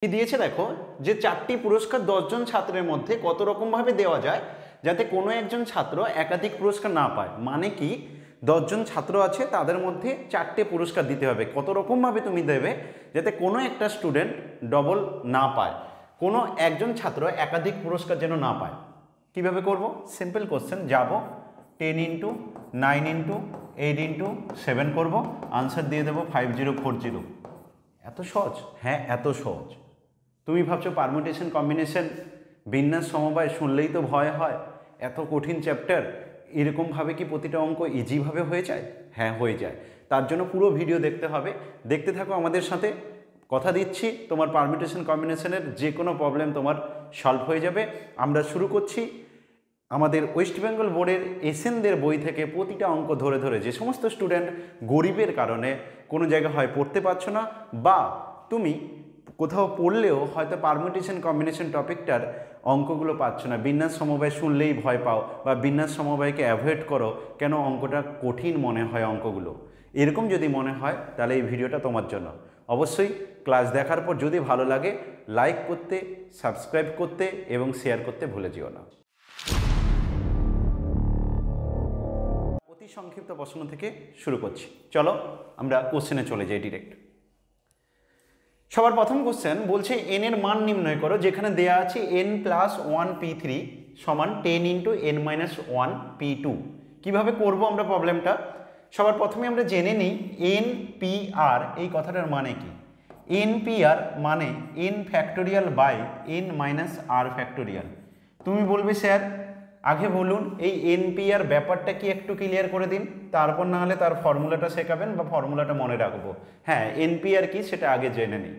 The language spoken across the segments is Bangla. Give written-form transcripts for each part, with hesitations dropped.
কি দিয়েছে দেখো, যে 4টি পুরস্কার 10 জন ছাত্রের মধ্যে কত রকম ভাবে দেওয়া যায় যাতে কোনো একজন ছাত্র একাধিক পুরস্কার না পায়। মানে কি, 10 জন ছাত্র আছে, তাদের মধ্যে 4টে পুরস্কার দিতে হবে। কত রকম ভাবে তুমি দেবে যাতে কোনো একটা স্টুডেন্ট ডবল না পায়, কোনো একজন ছাত্র একাধিক পুরস্কার যেন না পায়। কিভাবে করব? সিম্পল কোশ্চেন, যাব 10 ইন্টু 9 ইন্টু 8 ইন্টু 7 করবো, আনসার দিয়ে দেবো 5040। এত সহজ? হ্যাঁ, এত সহজ। তুমি ভাবছো পারমুটেশন, কম্বিনেশন, বিন্যাস, সমবায় শুনলেই তো ভয় হয়, এত কঠিন চ্যাপ্টার, এরকমভাবে কি প্রতিটা অঙ্ক ইজিভাবে হয়ে যায়? হ্যাঁ, হয়ে যায়। তার জন্য পুরো ভিডিও দেখতে হবে। দেখতে থাকো আমাদের সাথে। কথা দিচ্ছি, তোমার পারমুটেশন কম্বিনেশনের যে কোনো প্রবলেম তোমার সলভ হয়ে যাবে। আমরা শুরু করছি আমাদের ওয়েস্ট বেঙ্গল বোর্ডের এসএনদের বই থেকে প্রতিটা অঙ্ক ধরে ধরে। যে সমস্ত স্টুডেন্ট গরিবের কারণে কোনো জায়গায় হয় পড়তে পারছো না, বা তুমি কোথাও পড়লেও হয়তো পারমুটেশন কম্বিনেশন টপিকটার অঙ্কগুলো পাচ্ছ না, বিন্যাস সমবায় শুনলেই ভয় পাও বা বিন্যাস সমবায়কে অ্যাভয়েড করো, কেন অঙ্কটা কঠিন মনে হয় অঙ্কগুলো, এরকম যদি মনে হয় তাহলে এই ভিডিওটা তোমার জন্য। অবশ্যই ক্লাস দেখার পর যদি ভালো লাগে লাইক করতে, সাবস্ক্রাইব করতে এবং শেয়ার করতে ভুলে যেও না। অতি সংক্ষিপ্ত প্রশ্ন থেকে শুরু করছি, চলো আমরা কোশ্চেনে চলে যাই ডিরেক্ট। সবার প্রথম কোশ্চেন বলছে এন এর মান নির্ণয় করো, যেখানে দেয়া আছে n+1p3 সমান 10 ইন্টু n-1p2। কীভাবে করবো আমরা প্রবলেমটা? সবার প্রথমে আমরা জেনে নিই npr এই কথাটার মানে কি। npr মানে n factorial by n minus r factorial. তুমি বলবে স্যার আগে বলুন এই npr ব্যাপারটা কি একটু ক্লিয়ার করে দিন, তারপর না হলে তার ফর্মুলাটা শেখাবেন বা ফর্মুলাটা মনে রাখবো। হ্যাঁ, npr কি সেটা আগে জেনে নিই।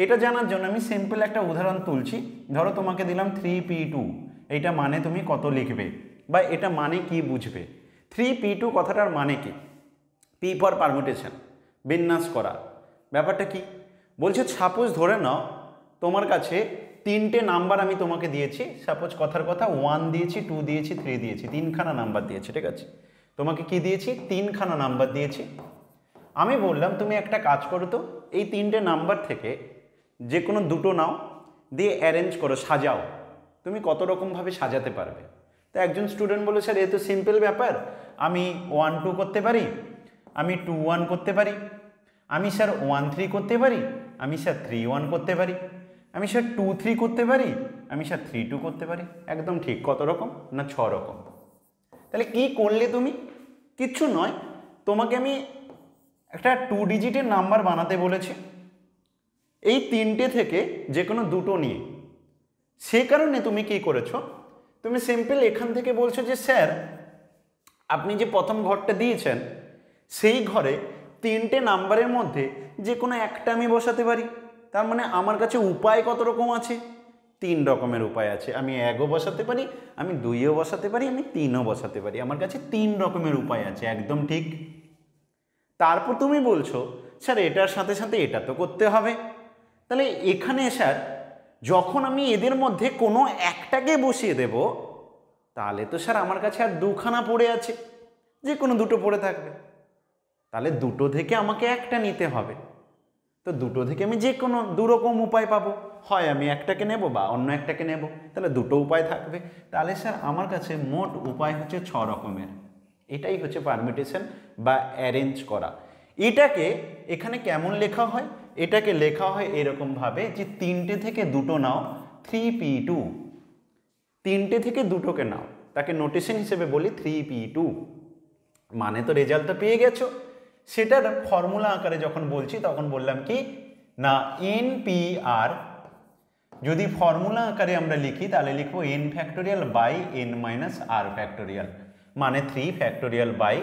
এটা জানার জন্য আমি সিম্পল একটা উদাহরণ তুলছি। ধরো তোমাকে দিলাম 3p2, এইটা মানে তুমি কত লিখবে বা এটা মানে কি বুঝবে? 3p2 কথাটার মানে কি? পি ফর পারমুটেশন, বিন্যাস করা। ব্যাপারটা কি বলছে, সাপোজ ধরে নাও তোমার কাছে 3টে নাম্বার আমি তোমাকে দিয়েছি। সাপোজ কথার কথা 1 দিয়েছি, 2 দিয়েছি, 3 দিয়েছি, 3খানা নাম্বার দিয়েছি, ঠিক আছে? তোমাকে কি দিয়েছি? 3খানা নাম্বার দিয়েছি। আমি বললাম তুমি একটা কাজ করো তো, এই 3টে নাম্বার থেকে যে কোনো দুটো নাও, দিয়ে অ্যারেঞ্জ করো, সাজাও। তুমি কত রকমভাবে সাজাতে পারবে? তো একজন স্টুডেন্ট বলে স্যার এ তো সিম্পল ব্যাপার, আমি 1-2 করতে পারি, আমি 2-1 করতে পারি, আমি স্যার 1-3 করতে পারি, আমি স্যার 3-1 করতে পারি, আমি স্যার 2-3 করতে পারি, আমি স্যার 3-2 করতে পারি। একদম ঠিক। কত রকম? না 6 রকম। তাহলে কি করলে তুমি? কিচ্ছু নয়, তোমাকে আমি একটা 2 ডিজিটের নাম্বার বানাতে বলেছি, এই 3টে থেকে যে কোনো দুটো নিয়ে। সে কারণে তুমি কি করেছো, তুমি সিম্পল এখান থেকে বলছো যে স্যার আপনি যে প্রথম ঘরটা দিয়েছেন সেই ঘরে 3টে নাম্বারের মধ্যে যে কোনো একটা আমি বসাতে পারি। তার মানে আমার কাছে উপায় কত রকম আছে? 3 রকমের উপায় আছে। আমি 1ও বসাতে পারি, আমি 2ও বসাতে পারি, আমি 3ও বসাতে পারি। আমার কাছে 3 রকমের উপায় আছে। একদম ঠিক। তারপর তুমি বলছো স্যার এটার সাথে সাথে এটা তো করতে হবে। তাহলে এখানে স্যার যখন আমি এদের মধ্যে কোনো একটাকে বসিয়ে দেব, তাহলে তো স্যার আমার কাছে আর 2খানা পড়ে আছে, যে কোনো দুটো পড়ে থাকবে। তাহলে দুটো থেকে আমাকে একটা নিতে হবে। তো দুটো থেকে আমি যে কোনো 2 রকম উপায় পাবো, হয় আমি একটাকে নেব বা অন্য একটাকে নেব, তাহলে দুটো উপায় থাকবে। তাহলে স্যার আমার কাছে মোট উপায় হচ্ছে 6 রকমের। এটাই হচ্ছে পারমিটেশন বা অ্যারেঞ্জ করা। এটাকে এখানে কেমন লেখা হয়? এটাকে লেখা হয় এরকমভাবে যে 3টে থেকে দুটো নাও, 3p2। 3টে থেকে দুটোকে নাও, তাকে নোটেশন হিসেবে বলি 3p2। মানে তো রেজাল্টটা পেয়ে গেছো। সেটার ফর্মুলা আকারে যখন বলছি তখন বললাম কি না npr, যদি ফর্মুলা আকারে আমরা লিখি তাহলে লিখবো n factorial by n minus r factorial, মানে 3 ফ্যাক্টোরিয়াল বাই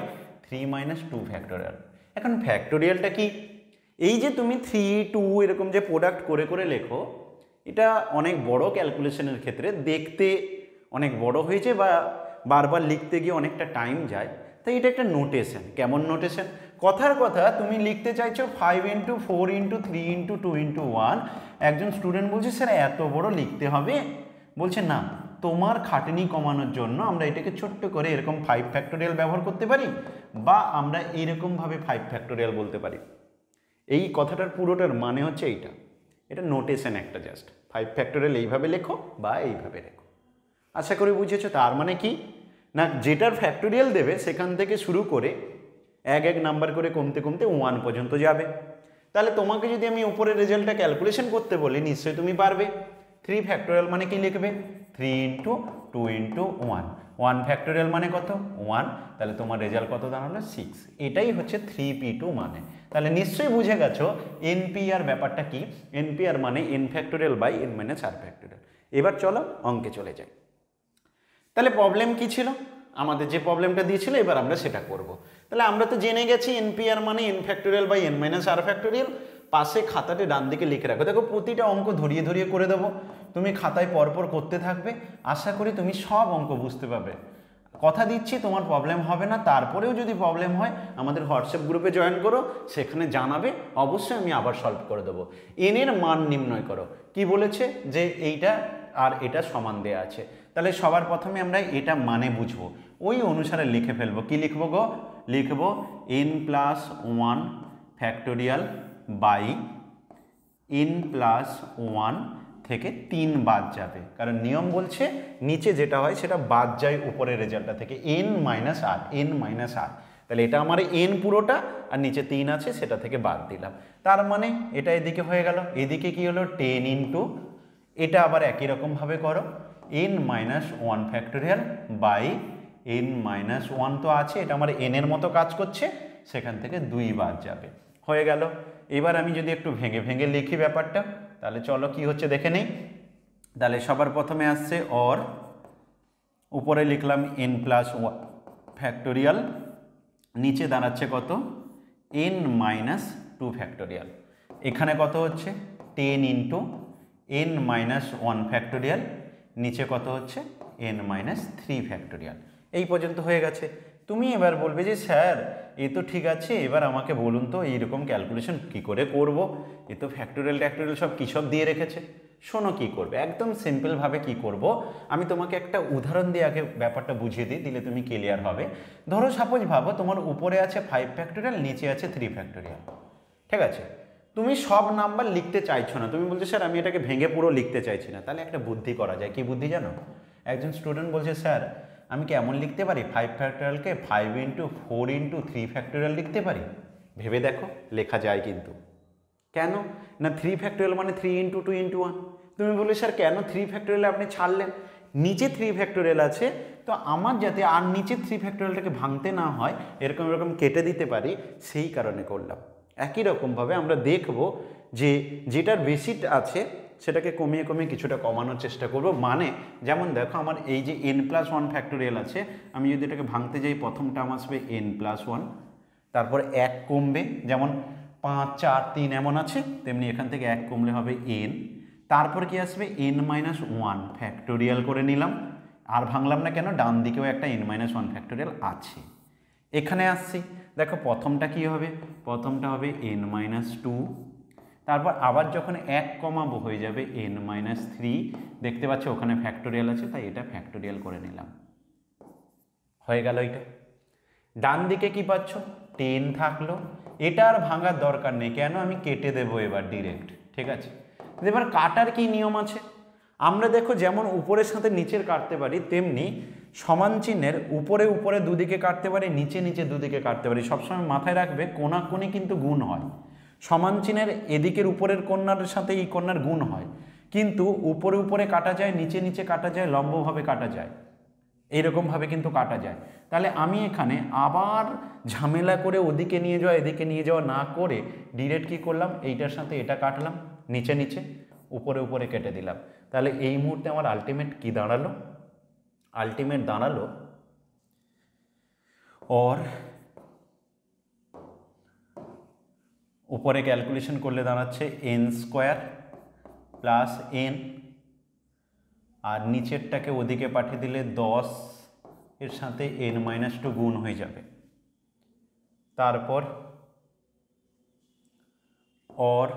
3 মাইনাস 2 ফ্যাক্টোরিয়াল। এখন ফ্যাক্টোরিয়ালটা কি? এই যে তুমি 3-2 এরকম যে প্রোডাক্ট করে করে লেখো, এটা অনেক বড় ক্যালকুলেশনের ক্ষেত্রে দেখতে অনেক বড় হয়েছে বা বারবার লিখতে গিয়ে অনেকটা টাইম যায়। তাই এটা একটা নোটেশন। কেমন নোটেশন? কথার কথা তুমি লিখতে চাইছো 5 ইন্টু 4 ইন্টু 3 ইন্টু 2 ইন্টু 1। একজন স্টুডেন্ট বলছে স্যার এত বড় লিখতে হবে? বলছে না, তোমার খাটনি কমানোর জন্য আমরা এটাকে ছোট্ট করে এরকম 5 ফ্যাক্টোরিয়াল ব্যবহার করতে পারি, বা আমরা এইরকমভাবে 5 ফ্যাক্টোরিয়াল বলতে পারি। এই কথাটার পুরোটার মানে হচ্ছে এইটা। এটা নোটেশন একটা জাস্ট 5 ফ্যাক্টোরিয়াল এইভাবে লেখো বা এইভাবে লেখো। আশা করি বুঝেছো। তার মানে কি না, যেটার ফ্যাক্টোরিয়াল দেবে সেখান থেকে শুরু করে এক এক নাম্বার করে কমতে কমতে 1 পর্যন্ত যাবে। তাহলে তোমাকে যদি আমি উপরের রেজাল্টটা ক্যালকুলেশন করতে বলি নিশ্চয়ই তুমি পারবে। 3 ফ্যাক্টোরিয়াল মানে কি লিখবে? 3 ইন্টু 2 ইন্টু 1, 1 ফ্যাক্টোরিয়াল মানে কত? 1। তাহলে তোমার রেজাল্ট কত দাঁড়ালো? 6। এটাই হচ্ছে 3p2 মানে। তাহলে নিশ্চয়ই বুঝে গেছো এনপিআর ব্যাপারটা কি। এনপিআর মানে n factorial by n minus r factorial. এবার চলো অঙ্কে চলে যাই। তাহলে প্রবলেম কি ছিল? আমাদের যে প্রবলেমটা দিয়েছিল এবার আমরা সেটা করব। তাহলে আমরা তো জেনে গেছি এনপিআর মানে n factorial by n minus r factorial. পাশে খাতাতে ডান দিকে লিখে রাখো। দেখো প্রতিটা অঙ্ক ধরিয়ে ধরিয়ে করে দেবো, তুমি খাতায় পরপর করতে থাকবে। আশা করি তুমি সব অঙ্ক বুঝতে পারবে। কথা দিচ্ছি তোমার প্রবলেম হবে না। তারপরেও যদি প্রবলেম হয় আমাদের হোয়াটসঅ্যাপ গ্রুপে জয়েন করো, সেখানে জানাবে, অবশ্যই আমি আবার সলভ করে দেবো। এন এর মান নির্ণয় করো। কি বলেছে? যে এইটা আর এটা সমান দেয়া আছে। তাহলে সবার প্রথমে আমরা এটা মানে বুঝবো, ওই অনুসারে লিখে ফেলবো। কি লিখবো গো? লিখবো n plus 1 factorial by n plus 1 থেকে 3 বাদ যাবে, কারণ নিয়ম বলছে নিচে যেটা হয় সেটা বাদ যায় উপরের রেজাল্টটা থেকে, n মাইনাস আর, n মাইনাস আর। তাহলে এটা আমার n পুরোটা, আর নিচে 3 আছে সেটা থেকে বাদ দিলাম। তার মানে এটা এদিকে হয়ে গেল। এদিকে কি হলো? 10 ইন্টু, এটা আবার একই রকমভাবে করো, n minus 1 factorial by n minus 1 তো আছে, এটা আমার n এর মতো কাজ করছে, সেখান থেকে 2 বাদ যাবে। হয়ে গেল। এবার আমি যদি একটু ভেঙে ভেঙে লিখি ব্যাপারটা, তাহলে চলো কি হচ্ছে দেখে নেই। তাহলে সবার প্রথমে আসছে অর, উপরে লিখলাম n প্লাস 1 ফ্যাক্টোরিয়াল, নিচে দাঁড়াচ্ছে কত? n minus 2 factorial. এখানে কত হচ্ছে? 10 ইন্টু n মাইনাস 1 ফ্যাক্টোরিয়াল, নিচে কত হচ্ছে? n minus 3 factorial. এই পর্যন্ত হয়ে গেছে। তুমি এবার বলবে যে স্যার এ তো ঠিক আছে, এবার আমাকে বলুন তো এইরকম ক্যালকুলেশন কি করে করব, এ তো ফ্যাক্টোরিয়াল ট্যাক্টোরিয়াল সব কী সব দিয়ে রেখেছে। শোনো কি করবে, একদম সিম্পলভাবে কি করব, আমি তোমাকে একটা উদাহরণ দিয়ে আগে ব্যাপারটা বুঝিয়ে দিই, দিলে তুমি ক্লিয়ার হবে। ধরো সাপোজ ভাবো তোমার উপরে আছে 5 ফ্যাক্টোরিয়াল, নিচে আছে 3 ফ্যাক্টোরিয়াল, ঠিক আছে। তুমি সব নাম্বার লিখতে চাইছো না, তুমি বলছো স্যার আমি এটাকে ভেঙে পুরো লিখতে চাইছি না। তাহলে একটা বুদ্ধি করা যায়। কি বুদ্ধি জানো? একজন স্টুডেন্ট বলছে স্যার আমি কি এমন লিখতে পারি 5 ফ্যাক্টোরিয়ালকে 5 ইন্টু 4 ইন্টু 3 ফ্যাক্টোরিয়াল লিখতে পারি? ভেবে দেখো, লেখা যায় কিন্তু। কেন না? 3 ফ্যাক্টোরিয়াল মানে 3 ইন্টু 2 ইন্টু 1। তুমি বললে স্যার কেন 3 ফ্যাক্টোরিয়াল আপনি ছাড়লেন? নিচে 3 ফ্যাক্টোরিয়াল আছে, তো আমার যাতে আর নিচে 3 ফ্যাক্টোরিয়ালটাকে ভাঙতে না হয়, এরকম এরকম কেটে দিতে পারি, সেই কারণে করলাম। একই রকমভাবে আমরা দেখব যে যেটার বেশি আছে সেটাকে কমিয়ে কমিয়ে কিছুটা কমানোর চেষ্টা করব। মানে যেমন দেখো আমার এই যে n প্লাস 1 ফ্যাক্টোরিয়াল আছে, আমি যদি এটাকে ভাঙতে যাই প্রথম টার্ম আসবে n প্লাস 1, তারপর 1 কমবে, যেমন 5 4 3 এমন আছে, তেমনি এখান থেকে 1 কমলে হবে n, তারপর কি আসবে n মাইনাস 1 ফ্যাক্টোরিয়াল করে নিলাম। আর ভাঙলাম না কেন? ডান দিকেও একটা n মাইনাস 1 ফ্যাক্টোরিয়াল আছে। এখানে আসছি, দেখো প্রথমটা কি হবে? প্রথমটা হবে n মাইনাস 2, তারপর আবার যখন 1 কমাবো হয়ে যাবে n মাইনাস 3। দেখতে পাচ্ছ ওখানে ফ্যাক্টোরিয়াল আছে, তাই এটা ফ্যাক্টোরিয়াল করে নিলাম। হয়ে গেল এটা। ডান দিকে কি পাচ্ছ? 10 থাকলো। এটা আর ভাঙার দরকার নেই, কেন? আমি কেটে দেবো এবার ডিরেক্ট, ঠিক আছে। এবার কাটার কি নিয়ম আছে? আমরা দেখো যেমন উপরের সাথে নিচের কাটতে পারি, তেমনি সমান চিহ্নের উপরে উপরে দুদিকে কাটতে পারি, নিচে নিচে দুদিকে কাটতে পারি। সবসময় মাথায় রাখবে কোণাকুণি কিন্তু গুণ হয়। সমান চিহ্নের এদিকের উপরের কন্যার সাথে এই কন্যার গুণ হয়, কিন্তু উপরে উপরে কাটা যায়, নিচে নিচে কাটা যায়, লম্বভাবে কাটা যায়, এইরকমভাবে কিন্তু কাটা যায়। তাহলে আমি এখানে আবার ঝামেলা করে ওদিকে নিয়ে যাওয়া এদিকে নিয়ে যাওয়া না করে ডিরেক্ট কী করলাম? এইটার সাথে এটা কাটলাম, নিচে নিচে উপরে উপরে কেটে দিলাম। তাহলে এই মুহূর্তে আমার আলটিমেট কি দাঁড়ালো? আলটিমেট দাঁড়ালো ওর উপরে ক্যালকুলেশন করলে দাঁড়াচ্ছে n স্কোয়ার প্লাস n, আর নিচেরটাকে ওদিকে পাঠিয়ে দিলে 10 এর সাথে n মাইনাস 2 গুণ হয়ে যাবে। তারপর और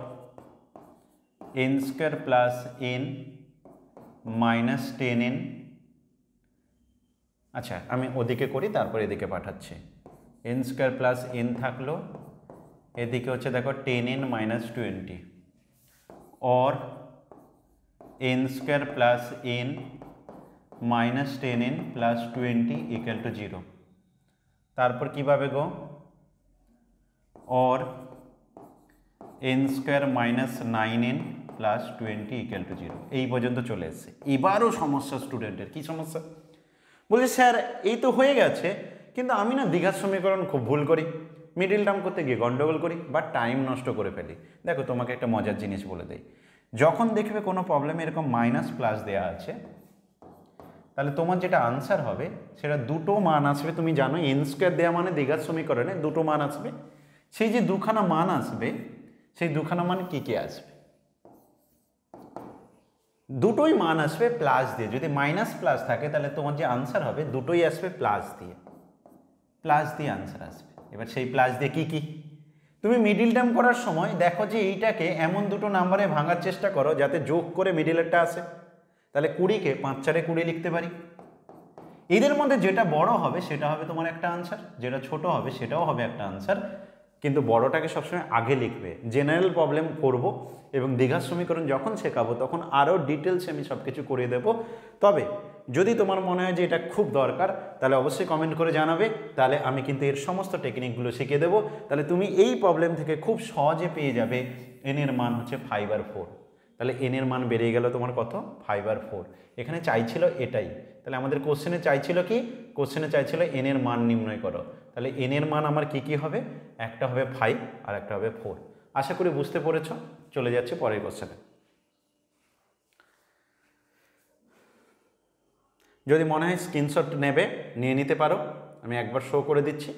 n square plus n minus 10n, আচ্ছা আমি ওদিকে করি তারপর এদিকে পাঠাচ্ছি। n স্কোয়ার প্লাস n থাকলো, এদিকে হচ্ছে দেখো 10n মাইনাস 20, और n square plus n minus 10n plus 20 equal to 0। তারপর কিভাবে গো, और n square minus 9n plus 20 equal to 0। এই পর্যন্ত চলে এসছে। এবারও সমস্যা স্টুডেন্টের, কি সমস্যা? বলছে স্যার এই তো হয়ে গেছে, কিন্তু আমি না দ্বিঘাত সমীকরণ খুব ভুল করি, মিডিল টার্ম করতে গিয়ে গন্ডগোল করি বা টাইম নষ্ট করে ফেলি। দেখো তোমাকে একটা মজার জিনিস বলে দেই, যখন দেখবে কোনো প্রবলেমে এরকম মাইনাস প্লাস দেওয়া আছে, তাহলে তোমার যেটা আনসার হবে সেটা দুটো মান আসবে। তুমি জানো এন স্কোয়ার দেওয়া মানে দ্বিঘাত সমীকরণে দুটো মান আসবে। সেই যে দুখানা মান আসবে, সেই দুখানা মান কি কি আসবে? দুটোই মান আসবে প্লাস দিয়ে। যদি মাইনাস প্লাস থাকে তাহলে তোমার যে আনসার হবে দুটোই আসবে প্লাস দিয়ে, প্লাস দিয়ে আনসার আসবে। এবার সেই প্লাস দিয়ে কি কি, তুমি মিডিল টার্ম করার সময় দেখো যে এইটাকে এমন দুটো নাম্বারে ভাঙার চেষ্টা করো যাতে যোগ করে মিডিলেরটা আসে। তাহলে 20কে 5 4 20 লিখতে পারি। এদের মধ্যে যেটা বড় হবে সেটা হবে তোমার একটা আনসার, যেটা ছোট হবে সেটাও হবে একটা আনসার, কিন্তু বড়টাকে সবসময় আগে লিখবে। জেনারেল প্রবলেম করব এবং দ্বিঘাত সমীকরণ যখন শেখাবো তখন আরও ডিটেলসে আমি সব কিছু করে দেবো। তবে যদি তোমার মনে হয় যে এটা খুব দরকার তাহলে অবশ্যই কমেন্ট করে জানাবে, তাহলে আমি কিন্তু এর সমস্ত টেকনিকগুলো শিখিয়ে দেবো। তাহলে তুমি এই প্রবলেম থেকে খুব সহজে পেয়ে যাবে n এর মান হচ্ছে 5/4। তাহলে n এর মান বেরিয়ে গেল তোমার কত? 5/4। এখানে চাইছিল এটাই। তাহলে আমাদের কোশ্চেনে চাইছিল কি? কোশ্চেনে চাইছিল n এর মান নির্ণয় করো। তাহলে n এর মান আমার কি কি হবে? একটা হবে 5 আর একটা হবে 4। আশা করি বুঝতে পেরেছ। চলে যাচ্ছে পরের কোশ্চেনে। যদি মনে হয় স্ক্রিনশট নেবে, নিয়ে নিতে পারো, আমি একবার শো করে দিচ্ছি।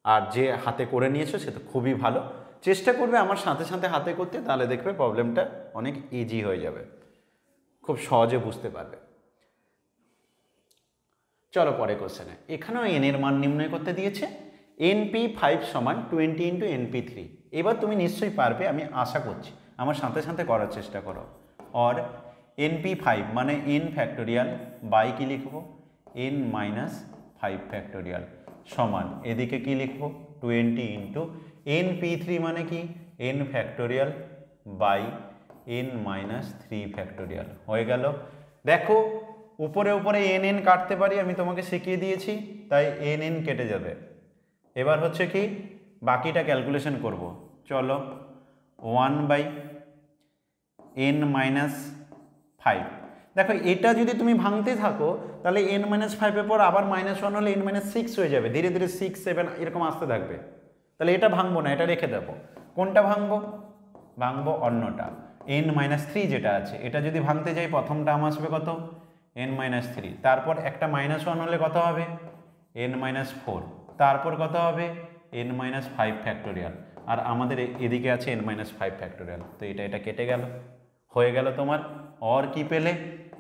আর যে হাতে করে নিয়েছো সে তো খুবই ভালো। চেষ্টা করবে আমার সাথে সাথে হাতে করতে, তাহলে দেখবে প্রবলেমটা অনেক ইজি হয়ে যাবে, খুব সহজে বুঝতে পারবে। চলো পরে কোশ্চেনে। এখানেও n এর মান নির্ণয় করতে দিয়েছে। np5 সমান 20 ইন্টু np3। এবার তুমি নিশ্চয়ই পারবে, আমি আশা করছি। আমার সাথে সাথে করার চেষ্টা করো। और np5 মানে n ফ্যাক্টোরিয়াল বাই কি লিখবো? n মাইনাস 5 ফ্যাক্টোরিয়াল সমান এদিকে কি লিখবো? 20 ইন্টু np3 মানে কি? n factorial by n minus 3 factorial. হয়ে গেল। দেখো উপরে উপরে n কাটতে পারি, আমি তোমাকে শিখিয়ে দিয়েছি, তাই n কেটে যাবে। এবার হচ্ছে কি বাকিটা ক্যালকুলেশন করব। চলো 1/n মাইনাস 5। দেখো এটা যদি তুমি ভাঙতে থাকো তাহলে n মাইনাস 5-এর পর আবার -1 হলে n মাইনাস 6 হয়ে যাবে, ধীরে ধীরে 6 7 এরকম আসতে থাকবে। তাহলে এটা ভাঙবো না, এটা রেখে দেবো। কোনটা ভাঙবো? ভাঙবো অন্যটা, n মাইনাস 3 যেটা আছে। এটা যদি ভাঙতে যাই প্রথম টার্ম আসবে কত? n minus 3। তারপর একটা -1 হলে কত হবে? n minus 4। তারপর কত হবে? n minus 5 factorial. আর আমাদের এদিকে আছে n মাইনাস 5 ফ্যাক্টোরিয়াল। তো এটা কেটে গেল, হয়ে গেল তোমার। और কি পেলে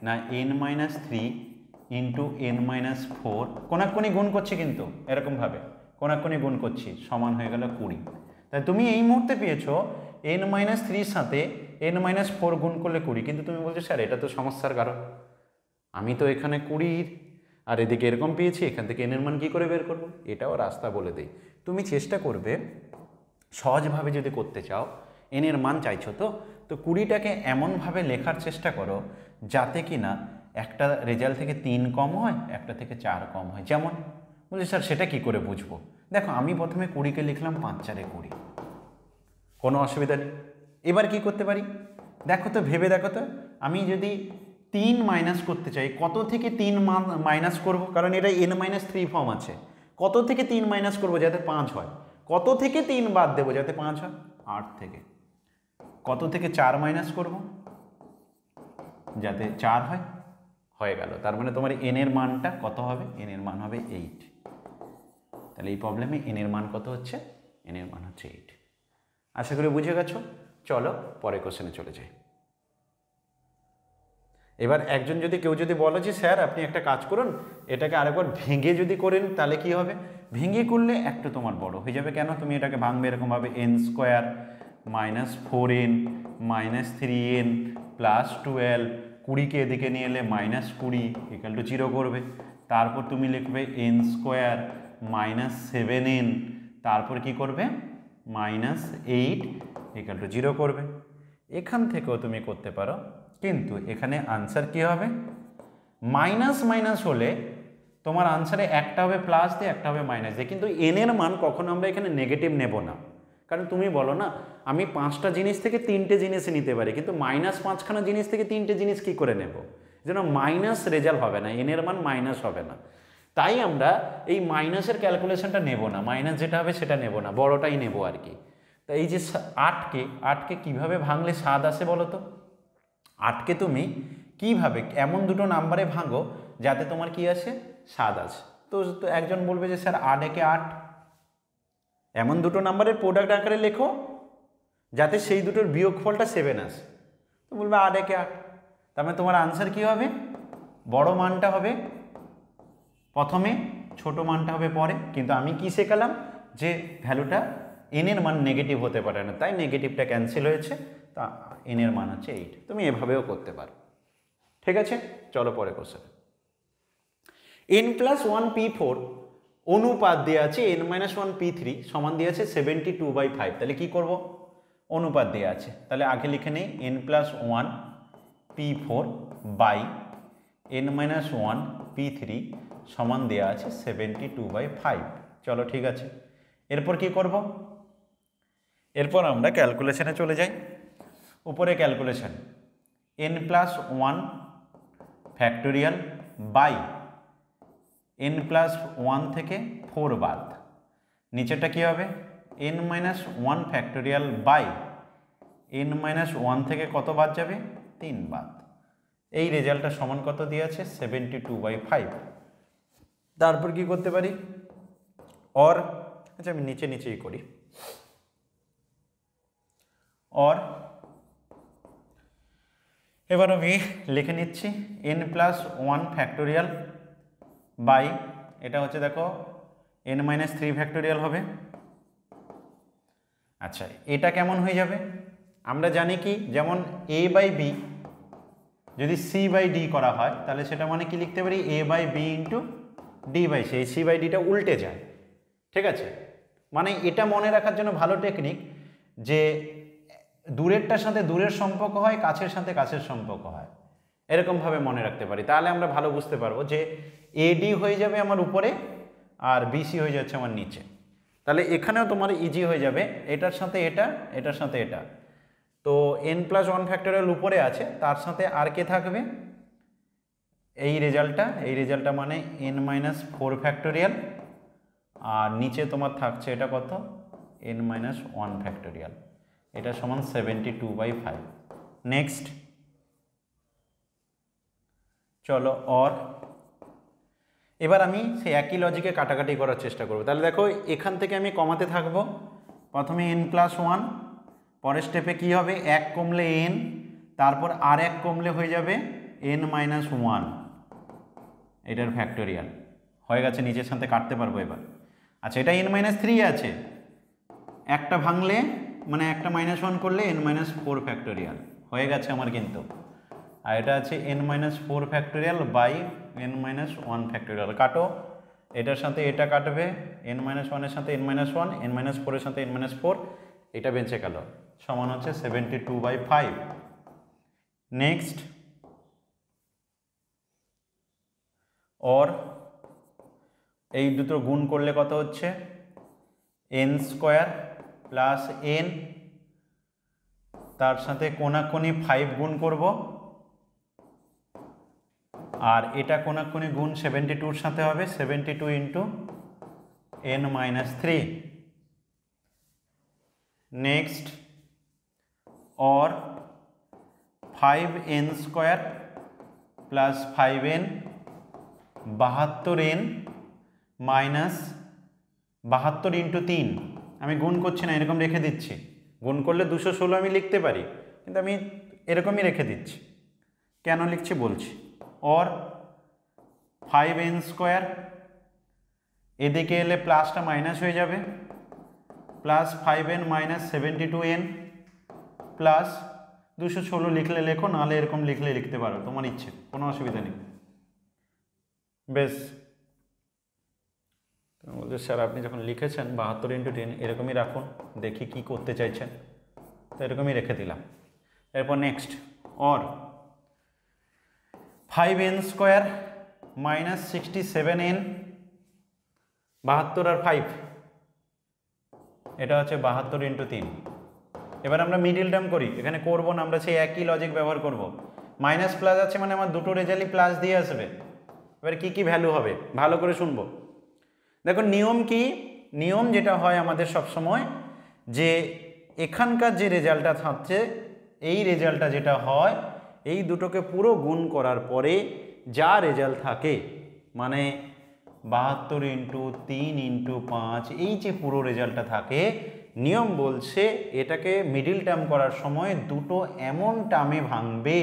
না n minus 3 into n minus 4, কোনাকুনি গুণ করছি কিন্তু এরকমভাবে কোনাকুনি গুণ করছি, সমান হয়ে গেল 20। তাই তুমি এই মুহূর্তে পেয়েছো n মাইনাস 3 সাথে n মাইনাস 4 গুণ করলে 20। কিন্তু তুমি বলছো স্যার এটা তো সমস্যার কারণ, আমি তো এখানে 20 আর এদিকে এরকম পেয়েছি, এখান থেকে n এর মান কী করে বের করবো? এটাও রাস্তা বলে দেই। তুমি চেষ্টা করবে সহজভাবে যদি করতে চাও, n এর মান চাইছো তো 20টাকে এমনভাবে লেখার চেষ্টা করো যাতে কি না একটা রেজাল্ট থেকে 3 কম হয়, একটা থেকে 4 কম হয়। যেমন বলছি স্যার সেটা কি করে বুঝবো? দেখো আমি প্রথমে 20কে লিখলাম 5 4 20, কোনো অসুবিধা নেই। এবার কি করতে পারি দেখো তো, ভেবে দেখো তো, আমি যদি 3 মাইনাস করতে চাই, কত থেকে 3 মাইনাস করব? কারণ এটা n মাইনাস 3 ফর্ম আছে। কত থেকে 3 মাইনাস করব যাতে 5 হয়? কত থেকে 3 বাদ দেবো যাতে 5 হয়? 8 থেকে। কত থেকে 4 মাইনাস করব যাতে 4 হয়? হয়ে গেল। তার মানে তোমার n এর মানটা কত হবে? n এর মান হবে 8। তাহলে এই প্রবলেমে n এর মান কত হচ্ছে? n এর মান হচ্ছে 8। আশা করি বুঝে গেছো। চলো পরের কোশ্চেনে চলে যাই। এবার কেউ যদি বলো যে স্যার আপনি একটা কাজ করুন, এটাকে আরেকবার ভেঙে যদি করেন তাহলে কি হবে? ভেঙে করলে একটু তোমার বড় হয়ে যাবে। কেন? তুমি এটাকে ভাঙবে এরকমভাবে, n square minus 4n minus 3n plus 12, 20কে এদিকে নিয়ে এলে -20 ইকুয়াল টু 0 করবে। তারপর তুমি লিখবে n স্কোয়ার মাইনাস 7n, তারপর কি করবে? -8 ইকুয়াল টু 0 করবে। এখান থেকেও তুমি করতে পারো, কিন্তু এখানে আনসার কি হবে, মাইনাস মাইনাস হলে তোমার আনসারে একটা হবে প্লাস দিয়ে একটা হবে মাইনাস দিয়ে, কিন্তু এনের মান কখনো আমরা এখানে নেগেটিভ নেব না। কারণ তুমি বলো না আমি 5টা জিনিস থেকে 3টে জিনিস নিতে পারি, কিন্তু মাইনাস 5খানা জিনিস থেকে 3টে জিনিস কি করে নেব, যেন মাইনাস রেজাল্ট হবে না, এনের মান মাইনাস হবে না। তাই আমরা এই মাইনাসের ক্যালকুলেশনটা নেব না, মাইনাস যেটা হবে সেটা নেব না, বড়টাই নেব আর কি। তা এই যে 8কে কীভাবে ভাঙলে 7 আসে বলো তো? 8কে তুমি কিভাবে এমন দুটো নাম্বারে ভাঙো যাতে তোমার কি আসে, 7 আসে। তো একজন বলবে যে স্যার 8 একে 8, এমন দুটো নাম্বারের প্রোডাক্ট আকারে লেখো যাতে সেই দুটোর বিয়োগফলটা 7 আসে। তো বলবে 8 একে 8, তার মানে তোমার আনসার কি হবে, বড় মানটা হবে প্রথমে, ছোট মানটা হবে পরে। কিন্তু আমি কি শেখালাম যে ভ্যালুটা এনের মান নেগেটিভ হতে পারে না, তাই নেগেটিভটা ক্যান্সেল হয়েছে, তা এনের মান হচ্ছে 8। তুমি এভাবেও করতে পারো, ঠিক আছে। চলো পরে কোশ্চেন। n+1p4 অনুপাত দেওয়া আছে n-1p3 সমান দিয়ে আছে 72/5। তাহলে কি করব, অনুপাত দেওয়া আছে, তাহলে আগে লিখে নেই n+1p4 বাই n-1p3 সমান দেওয়া আছে 72/5। চলো ঠিক আছে, এরপর কি করব, এরপর আমরা ক্যালকুলেশনে চলে যাই। উপরে calculation n+1 factorial by n+1 থেকে 4 বাদ, নিচেটা কি হবে n-1 ফ্যাক্টোরিয়াল বাই n-1 থেকে কত বাদ যাবে, 3 বাদ। এই রেজাল্টটা সমান কত দিয়ে আছে, 72/5। তারপর কি করতে পারি, অর, আচ্ছা আমি নিচেই করি, অর এবার আমি লিখে নিচ্ছি n+1 ফ্যাক্টোরিয়াল বাই, এটা হচ্ছে দেখো n-3 ফ্যাক্টোরিয়াল হবে। আচ্ছা এটা কেমন হয়ে যাবে, আমরা জানি কি, যেমন a/b যদি c/d করা হয় তাহলে সেটা মানে কি লিখতে পারি, a/b ইন্টু d/c, এই c/dটা উল্টে যায়, ঠিক আছে। মানে এটা মনে রাখার জন্য ভালো টেকনিক যে দূরেরটার সাথে দূরের সম্পর্ক হয়, কাছের সাথে কাছের সম্পর্ক হয়, এরকমভাবে মনে রাখতে পারি, তাহলে আমরা ভালো বুঝতে পারবো যে AD হয়ে যাবে আমার উপরে আর BC হয়ে যাচ্ছে আমার নিচে। তাহলে এখানেও তোমার ইজি হয়ে যাবে, এটার সাথে এটা, এটার সাথে এটা। তো n+1 ফ্যাক্টোরিয়াল উপরে আছে, তার সাথে আর কে থাকবে, এই রেজাল্টটা মানে n-4 ফ্যাক্টোরিয়াল, আর নিচে তোমার থাকছে এটা কত, n-1 ফ্যাক্টোরিয়াল, এটা সমান 72/5। নেক্সট চলো অর, এবার আমি সেই একই লজিকে কাটাকাটি করার চেষ্টা করব। তাহলে দেখো এখান থেকে আমি কমাতে থাকব, প্রথমে n+1, পরের স্টেপে কি হবে, 1 কমলে n, তারপর আর 1 কমলে হয়ে যাবে n-1, এটার ফ্যাক্টোরিয়াল হয়ে গেছে, নিচের সাথে কাটতে পারবো এবার। আচ্ছা এটা n-3 আছে, একটা ভাঙলে মানে একটা -1 করলে n-4 ফ্যাক্টোরিয়াল হয়ে গেছে আমার কিন্তু, আর এটা আছে n-4 factorial by n-1 factorial. কাটো, এটার সাথে এটা কাটবে, n-1 এর সাথে n-1, n-4 এর সাথে n-4, এটা বেঁচে গেল, সমান হচ্ছে 72/5। নেক্সট অর, এই দুটো গুণ করলে কত হচ্ছে, n² প্লাস n, তার সাথে কোনাকুনি 5 গুণ করব, আর এটা কোনাকুনি গুণ 72-র সাথে হবে, 72 into n-3। Next or 5n² plus 5n, 72n minus 72 into 3, আমি গুণ করছি না, এরকম রেখে দিচ্ছি, গুণ করলে 216 আমি লিখতে পারি, কিন্তু আমি এরকমই রেখে দিচ্ছি, কেন লিখছি বলছি। অর 5n², এদিকে এলে প্লাসটা মাইনাস হয়ে যাবে, plus 5n minus 72n plus 216 লিখলে লেখো, নাহলে এরকম লিখলে লিখতে পারো, তোমার ইচ্ছে, কোনো অসুবিধা নেই। বেশ, বলছে স্যার আপনি যখন লিখেছেন 72 ইন্টু 10 এরকমই রাখুন, দেখি কি করতে চাইছেন, তো এরকমই রেখে দিলাম। এরপর next or 5n square minus 67n, 72 আর 5, এটা হচ্ছে 72 ইন্টু 3। এবার আমরা মিডিল টার্ম করি, এখানে করব না, আমরা সেই একই লজিক ব্যবহার করব। মাইনাস প্লাস আছে মানে আমার দুটো রেজাল্টই প্লাস দিয়ে আসবে। এবার কি কি ভ্যালু হবে ভালো করে শুনবো। দেখো নিয়ম কি, নিয়ম যেটা হয় আমাদের সব সময় যে এখানকার যে রেজাল্টটা থাকছে এই রেজাল্টটা যেটা হয় এই দুটোকে পুরো গুণ করার পরে যা রেজাল্ট থাকে মানে 72 ইন্টু 3 ইন্টু 5 এই যে পুরো রেজাল্টটা থাকে, নিয়ম বলছে এটাকে মিডিল টার্ম করার সময় দুটো এমন টার্মে ভাঙবে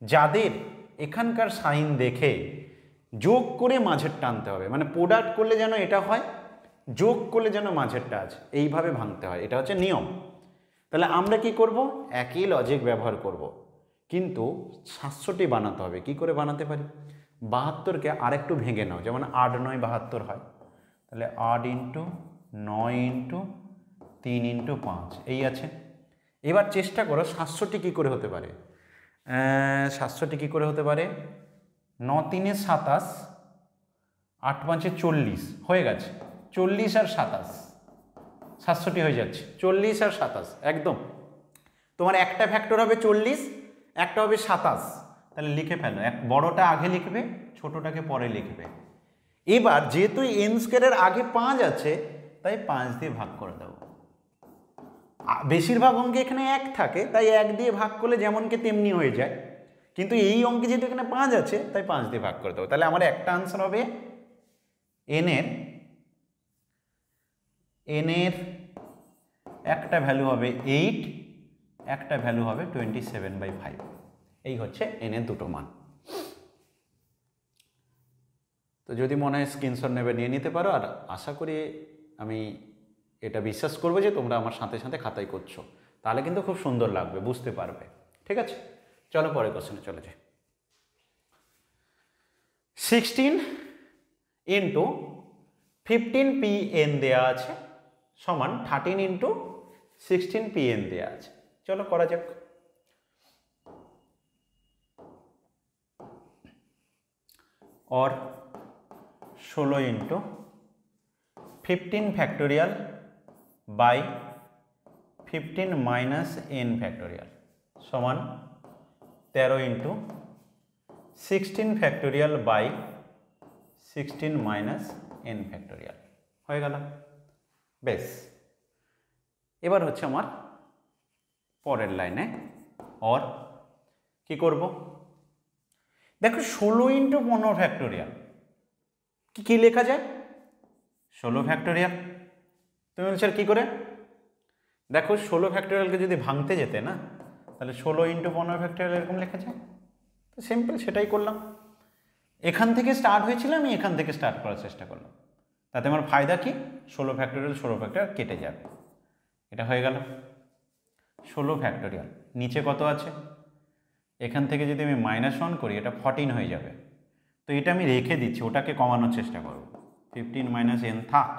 যাদের এখানকার সাইন দেখে যোগ করে মাঝের টানতে হবে, মানে প্রোডাক্ট করলে যেন এটা হয়, যোগ করলে যেন মাঝেরটা আছে, এইভাবে ভাঙতে হয়, এটা হচ্ছে নিয়ম। তাহলে আমরা কি করব, একই লজিক ব্যবহার করব, কিন্তু 700টি বানাতে হবে। কি করে বানাতে পারি, 72কে আরেকটু ভেঙে নাও, যেমন 8 9 72 হয়, তাহলে 8 ইন্টু 9 ইন্টু 3 ইন্টু 5 এই আছে। এবার চেষ্টা করো 700টি কী করে হতে পারে, 700টি কী করে হতে পারে, 9 3 27, 8 5 40 হয়ে গেছে, 40 আর 27 700টি হয়ে যাচ্ছে, 40 আর 27 একদম। তোমার একটা ফ্যাক্টর হবে 40, একটা হবে 27, তাহলে লিখে ফেলো, এক বড়টা আগে লিখবে ছোটটাকে পরে লিখবে। এবার যেহেতু এন স্কোয়ারের আগে 5 আছে তাই 5 দিয়ে ভাগ করে দেবো। বেশিরভাগ অঙ্কে এখানে 1 থাকে তাই 1 দিয়ে ভাগ করলে যেমনকে তেমনি হয়ে যায়, কিন্তু এই অঙ্কে যেহেতু এখানে 5 আছে তাই 5 দিয়ে ভাগ করে দেবো। তাহলে আমার একটা আনসার হবে এনের একটা ভ্যালু হবে 8, একটা ভ্যালু হবে 27/5। এই হচ্ছে এনের দুটো মান। তো যদি মনে হয় স্ক্রিনশট নেবে নিয়ে নিতে পারো, আর আশা করি আমি এটা বিশ্বাস করবো যে তোমরা আমার সাথে সাথে খাতায় করছো, তাহলে কিন্তু খুব সুন্দর লাগবে, বুঝতে পারবে। ঠিক আছে, চলো পরের কোশ্চেনে চলে যাই। 16 ইন্টু 15 pn দেওয়া আছে সমান 13 ইন্টু 16 pn দেওয়া আছে। চলো করা যাক। और 16 into 15 factorial by 15 minus n factorial समान 13 into 16 factorial by 16 minus n factorial हो गल। बेस এবার হচ্ছে আমার পরের লাইনে और কি করব, देखो 16 इंटू 15 फैक्टोरियल কি লেখা যায়, 16 फैक्टोरियल। তুমি বলছো কি করে, দেখো 16 ফ্যাক্টোরিয়ালকে যদি ভাঙতে যেতে না তাহলে 16 ইন্টু 15 ফ্যাক্টোরিয়াল এরকম লেখা যায়। তো সিম্পল সেটাই করলাম, এখান থেকে স্টার্ট হয়েছিল আমি এখান থেকে স্টার্ট করার চেষ্টা করলাম, তাতে আমার ফায়দা কি, 16 ফ্যাক্টোরিয়াল কেটে যাবে, এটা হয়ে গেল 16 ফ্যাক্টোরিয়াল। নিচে কত আছে, এখান থেকে যদি আমি -1 করি এটা 14 হয়ে যাবে, তো এটা আমি রেখে দিচ্ছি, ওটাকে কমানোর চেষ্টা করব, 15 - n থাক।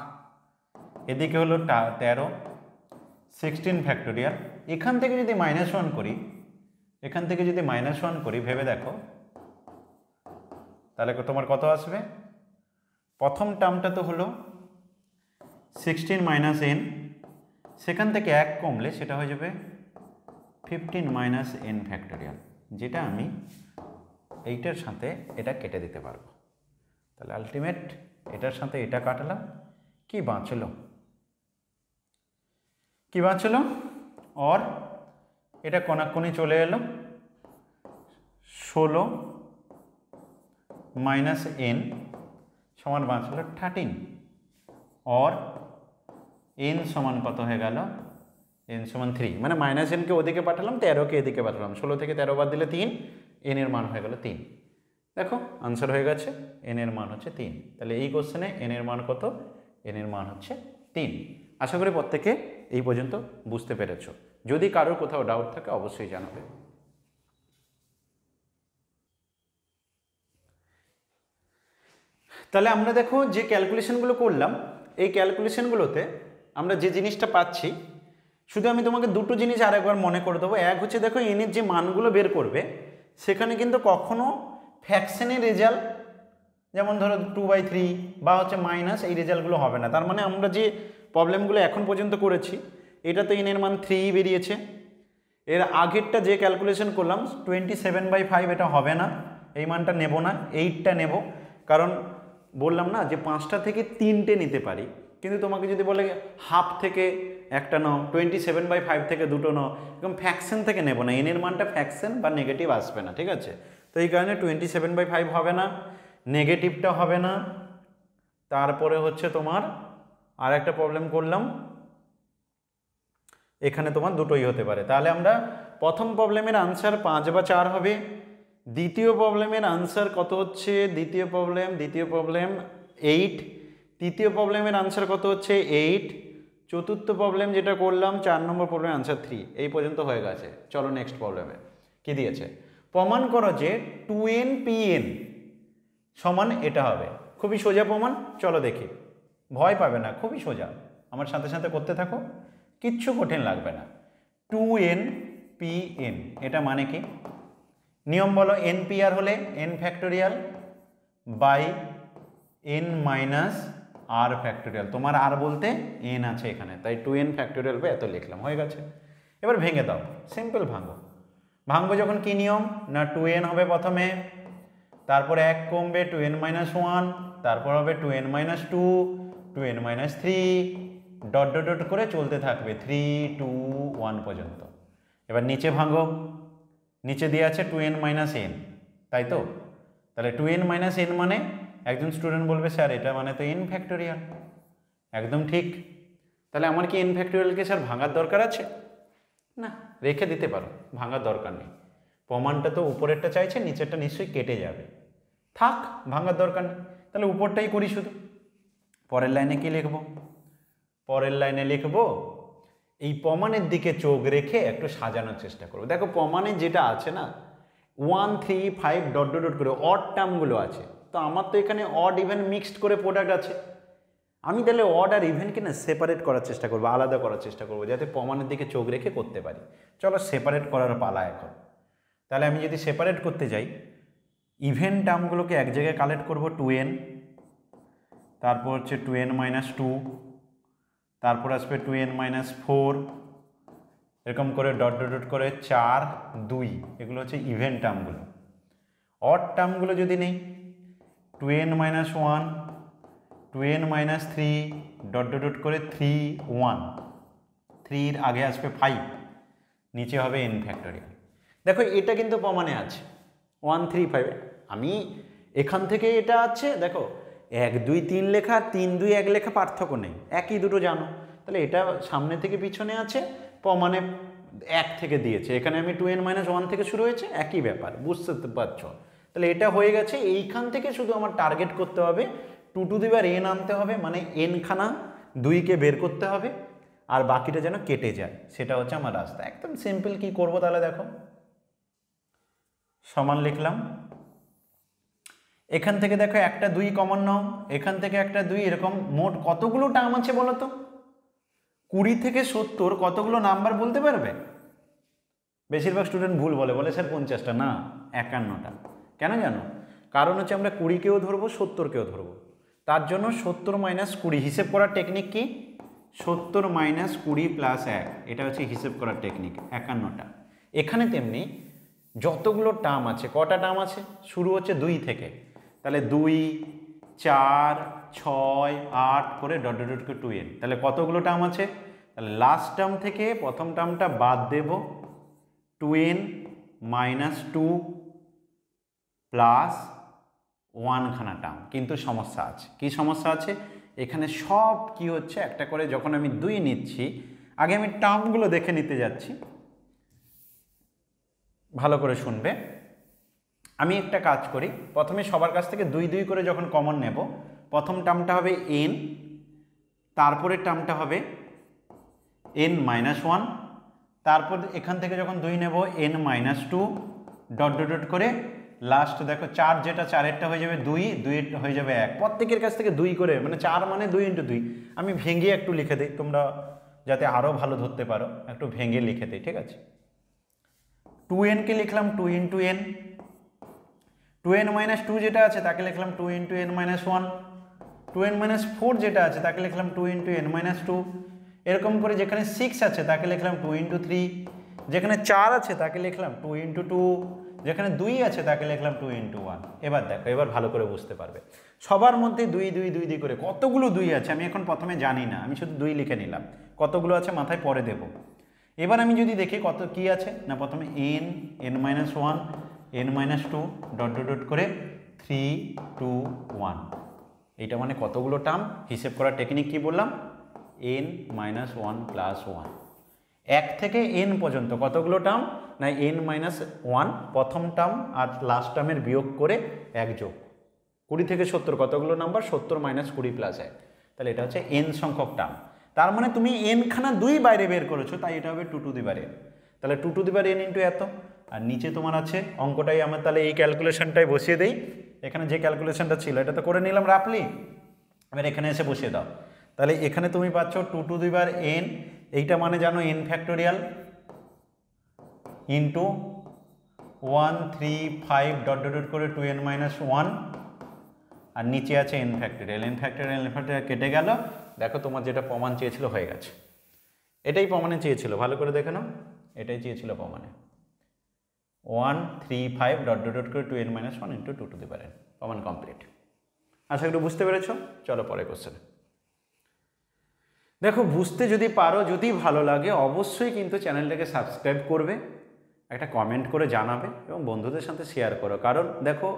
এদিকে হলো 13, 16 ফ্যাক্টোরিয়াল। এখান থেকে যদি -1 করি, এখান থেকে যদি -1 করি ভেবে দেখো তাহলে তোমার কত আসবে, প্রথম টার্মটা তো হলো 16 - n, সেখান থেকে 1 কমলে সেটা হয়ে যাবে 15 - n ফ্যাক্টোরিয়াল, যেটা আমি এইটার সাথে এটা কেটে দিতে পারবো। তাহলে আলটিমেট এটার সাথে এটা কাটলাম, কি বাঁচলো, কি বাঁচলো, और এটা কোনাকুনি চলে এলো, 16 - n সমান বাঁচলো 13, और n সমান কত হয়ে গেল, n সমান 3, মানে -n কে ওদিকে পাঠালাম, 13 কে এদিকে পাঠালাম, 16 থেকে 13 বাদ দিলে 3, n এর মান হয়ে গেল 3। দেখো আনসার হয়ে গেছে, n এর মান হচ্ছে 3। তাহলে এই কোশ্চেনে n এর মান কত, n এর মান হচ্ছে 3। আশা করি প্রত্যেকে এই পর্যন্ত বুঝতে পেরেছো, যদি কারোর কোথাও ডাউট থাকে অবশ্যই জানাবে। তাহলে আমরা দেখো যে ক্যালকুলেশনগুলো করলাম, এই ক্যালকুলেশনগুলোতে আমরা যে জিনিসটা পাচ্ছি শুধু আমি তোমাকে দুটো জিনিস আরেকবার মনে করে দেবো। এক হচ্ছে দেখো এনের যে মানগুলো বের করবে সেখানে কিন্তু কখনো ফ্র্যাকশনের রেজাল্ট, যেমন ধরো 2/3 বা হচ্ছে মাইনাস, এই রেজাল্টগুলো হবে না। তার মানে আমরা যে প্রবলেমগুলো এখন পর্যন্ত করেছি এটা তো এনের মান 3 বেরিয়েছে। এর আগেরটা যে ক্যালকুলেশন করলাম 27/5, এটা হবে না, এই মানটা নেব না, 8টা নেব। কারণ বললাম না যে 5টা থেকে 3টে নিতে পারি, কিন্তু তোমাকে যদি বলে হাফ থেকে একটা নাও, 27/5 থেকে দুটো নাও, এরকম ফ্র্যাকশন থেকে নেব না, এনের মানটা ফ্র্যাকশন বা নেগেটিভ আসবে না, ঠিক আছে? তো এই কারণে 27/5 হবে না, নেগেটিভটা হবে না। তারপরে হচ্ছে তোমার আর একটা প্রবলেম করলাম, এখানে তোমার দুটোই হতে পারে। তাহলে আমরা প্রথম প্রবলেমের আনসার 5 বা 4 হবে। দ্বিতীয় প্রবলেমের আনসার কত হচ্ছে? দ্বিতীয় প্রবলেম 8। তৃতীয় প্রবলেমের আনসার কত হচ্ছে? 8। চতুর্থ প্রবলেম যেটা করলাম 4 নম্বর প্রবলেমের আনসার 3। এই পর্যন্ত হয়ে গেছে। চলো নেক্সট প্রবলেমে কি দিয়েছে। প্রমাণ করো যে 2npn সমান এটা হবে। খুবই সোজা প্রমাণ, চলো দেখি। ভয় পাবে না, খুবই সোজা, আমার সাথে সাথে করতে থাকো, কিচ্ছু কঠিন লাগবে না। 2npn এটা মানে কি? নিয়ম বলো। npr হলে n factorial by n minus r factorial. তোমার r বলতে n আছে এখানে, তাই 2n ফ্যাক্টোরিয়াল বাই এত লিখলাম, হয়ে গেছে। এবার ভেঙে দাও, সিম্পল ভাঙো। ভাঙবো যখন কি নিয়ম না, 2n হবে প্রথমে, তারপরে 1 কমবে 2n মাইনাস 1, তারপর হবে 2n minus 2, 2n minus 3, dot dot dot করে চলতে থাকবে 3, 2, 1 পর্যন্ত। এবার নিচে ভাঙো, নিচে দিয়ে আছে 2n মাইনাস n, তাই তো? তাহলে 2n মাইনাস n মানে একজন স্টুডেন্ট বলবে স্যার এটা মানে তো n ফ্যাক্টোরিয়াল। একদম ঠিক। তাহলে আমার কি n ফ্যাক্টোরিয়ালকে স্যার ভাঙার দরকার আছে? না, রেখে দিতে পারো, ভাঙার দরকার নেই। প্রমাণটা তো উপরেরটা চাইছে, নিচেরটা নিশ্চয়ই কেটে যাবে, থাক, ভাঙার দরকার নেই। তাহলে উপরটাই করি শুধু। পরের লাইনে কি লিখব? পরের লাইনে লিখব এই প্রমাণের দিকে চোখ রেখে একটু সাজানোর চেষ্টা করবো। দেখো প্রমাণে যেটা আছে না 1, 3, 5 ডট ডট ডট করে অড টার্মগুলো আছে, তো আমার তো এখানে অড ইভেন মিক্সড করে প্রোডাক্ট আছে। আমি তাহলে অড আর ইভেনকে না সেপারেট করার চেষ্টা করবো, আলাদা করার চেষ্টা করবো, যাতে প্রমাণের দিকে চোখ রেখে করতে পারি। চলো সেপারেট করার পালা এখন। তাহলে আমি যদি সেপারেট করতে যাই, ইভেন টার্মগুলোকে এক জায়গায় কালেক্ট করব 2n, তারপর হচ্ছে 2n মাইনাস 2, তারপর আসবে 2n মাইনাস 4, এরকম করে ডট ডট ডট করে 4, 2, এগুলো হচ্ছে ইভেন টার্মগুলো। অড টার্মগুলো যদি নেই 2n minus 1, 2n minus 3, dot dot dot করে 3, 1, 3 আগে আসবে 5, নিচে হবে n ফ্যাক্টোরিয়াল। দেখো এটা কিন্তু প্রমাণে আছে 1, 3, 5। আমি এখান থেকে এটা আছে, দেখো 1, 2, 3 লেখা, 3, 2, 1 লেখা পার্থক্য নেই, একই দুটো জানো। তাহলে এটা সামনে থেকে পিছনে আছে, প্রমাণে 1 থেকে দিয়েছে, এখানে আমি 2n মাইনাস 1 থেকে শুরু হয়েছে, একই ব্যাপার, বুঝতে পারছো? তাহলে এটা হয়ে গেছে। এইখান থেকে শুধু আমার টার্গেট করতে হবে 2 টু দি পাওয়ার n আনতে হবে, মানে n খানা 2কে বের করতে হবে, আর বাকিটা যেন কেটে যায়, সেটা হচ্ছে আমার রাস্তা। একদম সিম্পল। কি করব তাহলে দেখো, সমান লিখলাম, এখান থেকে দেখো একটা 2 কমন নাও, এখান থেকে একটা 2, এরকম মোট কতগুলো টার্ম আছে বলো তো? 20 থেকে 70 কতগুলো নাম্বার বলতে পারবে? বেশিরভাগ স্টুডেন্ট ভুল বলে স্যার 50টা, না 51টা। কেন জানো? কারণ হচ্ছে আমরা 20কেও ধরবো 70কেও ধরবো, তার জন্য 70 মাইনাস 20 হিসেব করার টেকনিক কি? 70 মাইনাস 20 প্লাস 1, এটা হচ্ছে হিসেব করার টেকনিক, 51টা। এখানে তেমনি যতগুলো টার্ম আছে, কটা টার্ম আছে? শুরু হচ্ছে 2 থেকে, তাহলে 2, 4, 6, 8 করে ডট ডট ডট করে 2n, তাহলে কতগুলো টার্ম আছে? তাহলে লাস্ট টার্ম থেকে প্রথম টার্মটা বাদ দেব, 2n মাইনাস 2 প্লাস 1 খানা টার্ম। কিন্তু সমস্যা আছে। কি সমস্যা আছে? এখানে সব কি হচ্ছে, একটা করে যখন আমি 2 নিচ্ছি, আগে আমি টার্মগুলো দেখে নিতে যাচ্ছি, ভালো করে শুনবে। আমি একটা কাজ করি, প্রথমে সবার কাছ থেকে 2 2 করে যখন কমন নেব, প্রথম টার্মটা হবে n, তারপরের টার্মটা হবে n মাইনাস 1, তারপর এখান থেকে যখন 2 নেব n minus 2, dot dot dot করে লাস্ট দেখো 4, যেটা 4এরটা হয়ে যাবে 2, 2 হয়ে যাবে 1। প্রত্যেকের কাছ থেকে 2 করে, মানে 4 মানে 2 × 2। আমি ভেঙে একটু লিখে দিই, তোমরা যাতে আরও ভালো ধরতে পারো একটু ভেঙে লিখে দিই, ঠিক আছে। 2n-কে লিখলাম 2 × n, 2n - 2 যেটা আছে তাকে লিখলাম 2 × n - 1, 2n - 4 যেটা আছে তাকে লিখলাম 2 × n - 2, এরকম করে যেখানে 6 আছে তাকে লিখলাম 2 × 3, যেখানে 4 আছে তাকে লিখলাম 2 × 2, যেখানে 2 আছে তাকে লিখলাম 2 × 1। এবার দেখো, এবার ভালো করে বুঝতে পারবে সবার মধ্যে 2 2 2 2 করে কতগুলো 2 আছে আমি এখন প্রথমে জানি না, আমি শুধু 2 লিখে নিলাম, কতগুলো আছে মাথায় পরে দেব। এবার আমি যদি দেখি কত কি আছে না, প্রথমে n, n - 1, n - 2 dot dot dot করে 3 2 1, এইটা মানে কতগুলো টার্ম হিসেব করার টেকনিক কি বললাম, n - 1 + 1, 1 থেকে n পর্যন্ত কতগুলো টার্ম না n - 1 প্রথম টার্ম আর লাস্ট টার্মের বিয়োগ করে 1 যোগ 20 থেকে 70 কতগুলো নাম্বার, 70 - 20 + 1, তাহলে এটা হচ্ছে n সংখ্যক টার্ম। তার মানে তুমি n খানা 2 বাইরে বের করেছো, তাই এটা হবে 2 টু দি পাওয়ার n, তাহলে 2 to the power n into এত। আর নিচে তোমার আছে অঙ্কটাই আমার, তাহলে এই ক্যালকুলেশনটাই বসিয়ে দেই, এখানে যে ক্যালকুলেশনটা ছিল এটা তো করে নিলাম রাফলি, এবার এখানে এসে বসিয়ে দাও। তাহলে এখানে তুমি পাচ্ছ 2 টু দি পাওয়ার n, এইটা মানে জানো n factorial into 1 3 5 dot dot dot করে 2n - 1, আর নিচে আছে n factorial, n factorial n factorial কেটে গেল। দেখো তোমার যেটা প্রমাণ চেয়েছিল হয়ে গেছে, এটাই প্রমাণে চেয়েছিল, ভালো করে দেখে নাও, এটাই চেয়েছিল প্রমাণে, 1 3 5 ডট ডট ডট করে 2n - 1 into 2 to the power n, প্রমাণ কমপ্লিট। আশা করি বুঝতে পেরেছ। চলো পরে কোশ্চেন। দেখো বুঝতে যদি পারো, যদি ভালো লাগে অবশ্যই কিন্তু চ্যানেলটাকে সাবস্ক্রাইব করবে, একটা কমেন্ট করে জানাবে এবং বন্ধুদের সাথে শেয়ার করো। কারণ দেখো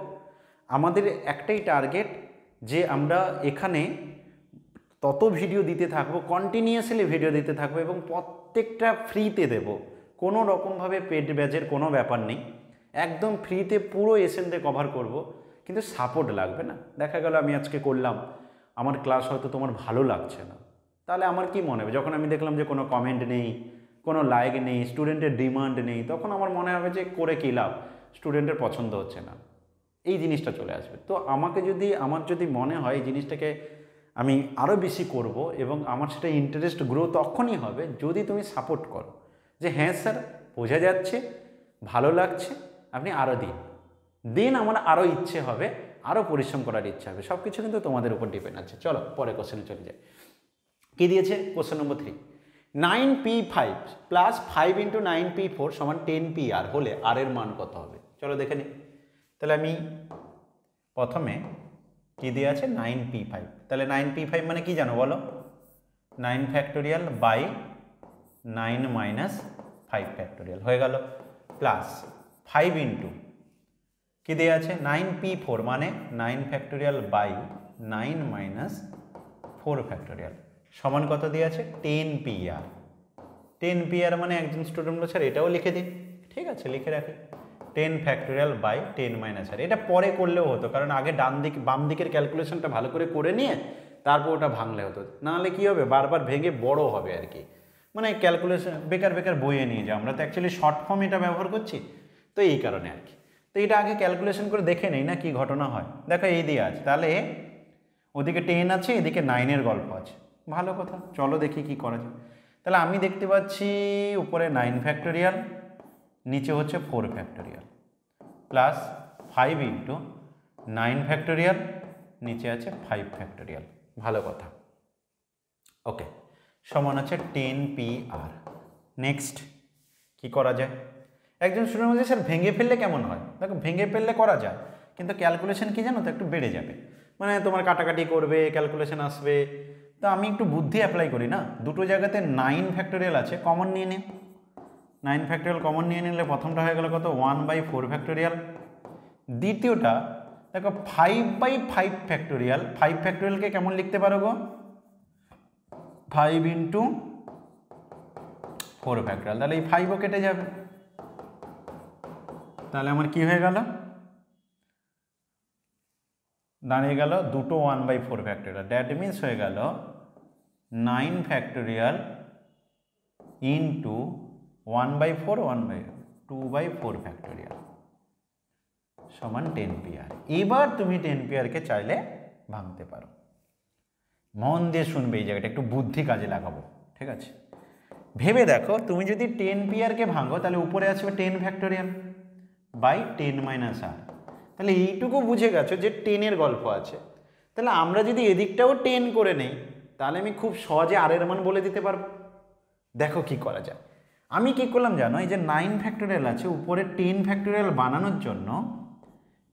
আমাদের একটাই টার্গেট যে আমরা এখানে তত ভিডিও দিতে থাকবো, কন্টিনিউয়াসলি ভিডিও দিতে থাকবো এবং প্রত্যেকটা ফ্রিতে দেব, কোনো রকমভাবে পেড ব্যাচের কোনো ব্যাপার নেই, একদম ফ্রিতে পুরো এসএনতে কভার করব, কিন্তু সাপোর্ট লাগবে না। দেখা গেল আমি আজকে করলাম, আমার ক্লাস হয়তো তোমার ভালো লাগছে না, তাহলে আমার কি মনে হবে, যখন আমি দেখলাম যে কোনো কমেন্ট নেই, কোনো লাইক নেই, স্টুডেন্টের ডিমান্ড নেই, তখন আমার মনে হবে যে করে কী লাভ, স্টুডেন্টের পছন্দ হচ্ছে না, এই জিনিসটা চলে আসবে। তো আমার যদি মনে হয় এই জিনিসটাকে আমি আরও বেশি করব এবং আমার সেটা ইন্টারেস্ট গ্রো তখনই হবে যদি তুমি সাপোর্ট করো, যে হ্যাঁ স্যার বোঝা যাচ্ছে, ভালো লাগছে, আপনি আরও দিন, আমার আরও ইচ্ছে হবে, আরও পরিশ্রম করার ইচ্ছা হবে, সব কিছু কিন্তু তোমাদের উপর ডিপেন্ড আছে। চলো পরে কোশ্চেনে চলে যাই। কী দিয়েছে question number 3, 9p5 plus 5 × 9p4 সমান 10pr হলে আর এর মান কত হবে? চলো দেখে নিই। তাহলে আমি প্রথমে কী দিয়ে আছে 9p5, তাহলে 9p5 মানে কি জানো বলো, 9 ফ্যাক্টোরিয়াল বাই 9 - 5 ফ্যাক্টোরিয়াল হয়ে গেল, প্লাস 5 ইন্টু কী দিয়ে আছে 9p4 মানে 9 ফ্যাক্টোরিয়াল বাই 9 - 4 ফ্যাক্টোরিয়াল সমান কত দিয়ে আছে 10pr। 10pr মানে একজন স্টুডেন্ট বলছে এটাও লিখে দিন, ঠিক আছে লিখে রাখি, 10 ফ্যাক্টোরিয়াল বাই 10 - r। এটা পরে করলেও হতো, কারণ আগে বাম দিকের ক্যালকুলেশনটা ভালো করে করে নিয়ে তারপর ওটা ভাঙলে হতো, নাহলে কী হবে বারবার ভেঙে বড় হবে আর কি, মানে ক্যালকুলেশন বেকার বইয়ে নিয়ে যাও, আমরা তো অ্যাকচুয়ালি শর্ট ফর্ম এটা ব্যবহার করছি, তো এই কারণে আর কি। তো এটা আগে ক্যালকুলেশন করে দেখে নেই না কি ঘটনা হয়। দেখো এই দিয়ে আছে, তাহলে ওদিকে 10 আছে, এদিকে 9-এর গল্প আছে, ভালো কথা, চলো দেখি কি করা যায়। তাহলে আমি দেখতে পাচ্ছি উপরে 9 ফ্যাক্টোরিয়াল, নিচে হচ্ছে 4 ফ্যাক্টোরিয়াল, প্লাস 5 ইন্টু 9 ফ্যাক্টোরিয়াল, নিচে আছে 5 ফ্যাক্টোরিয়াল, ভালো কথা, ওকে, সমান আছে 10pr। নেক্সট কি করা যায়, একজন স্টুডেন্ট বলছে স্যার ভেঙে ফেললে কেমন হয়? দেখো ভেঙে ফেললে করা যায়, কিন্তু ক্যালকুলেশন কি জানো তো একটু বেড়ে যাবে, মানে তোমার কাটাকাটি করবে, ক্যালকুলেশন আসবে, তো আমি একটু বুদ্ধি অ্যাপ্লাই করি না, দুটো জায়গাতে 9 ফ্যাক্টোরিয়াল আছে, কমন নিয়ে নে, 9 ফ্যাক্টোরিয়াল কমন নিয়ে নিলে প্রথমটা হয়ে গেল কত 1/4 ফ্যাক্টোরিয়াল, দ্বিতীয়টা দেখো 5/5 ফ্যাক্টোরিয়াল, 5 ফ্যাক্টোরিয়ালকে কেমন লিখতে পারো গো 5 ইন্টু 4 ফ্যাক্টোরিয়াল, তাহলে এই 5ও কেটে যাবে, তাহলে আমার কি হয়ে গেল দাঁড়িয়ে গেল দুটো 1/4 ফ্যাক্টোরিয়াল, দ্যাট মিনস হয়ে গেল 9 ফ্যাক্টোরিয়াল ইন্টু 1/4 2/4 ফ্যাক্টোরিয়াল সমান 10pr। এবার তুমি 10pr-কে চাইলে ভাঙতে পারো, মন দিয়ে শুনবে, এই জায়গাটা একটু বুদ্ধি কাজে লাগাবো, ঠিক আছে। ভেবে দেখো, তুমি যদি 10p(r)কে ভাঙো তাহলে উপরে আসবে 10 ফ্যাক্টোরিয়াল বাই 10 মাইনাস আর। তাহলে এইটুকু বুঝে গেছো যে 10-এর গল্প আছে। তাহলে আমরা যদি এদিকটাও 10 করে নেই তাহলে আমি খুব সহজে আর এর মান বলে দিতে পারবো। দেখো কি করা যায়। আমি কি করলাম জানো, এই যে 9 ফ্যাক্টোরিয়াল আছে উপরে 10 ফ্যাক্টোরিয়াল বানানোর জন্য,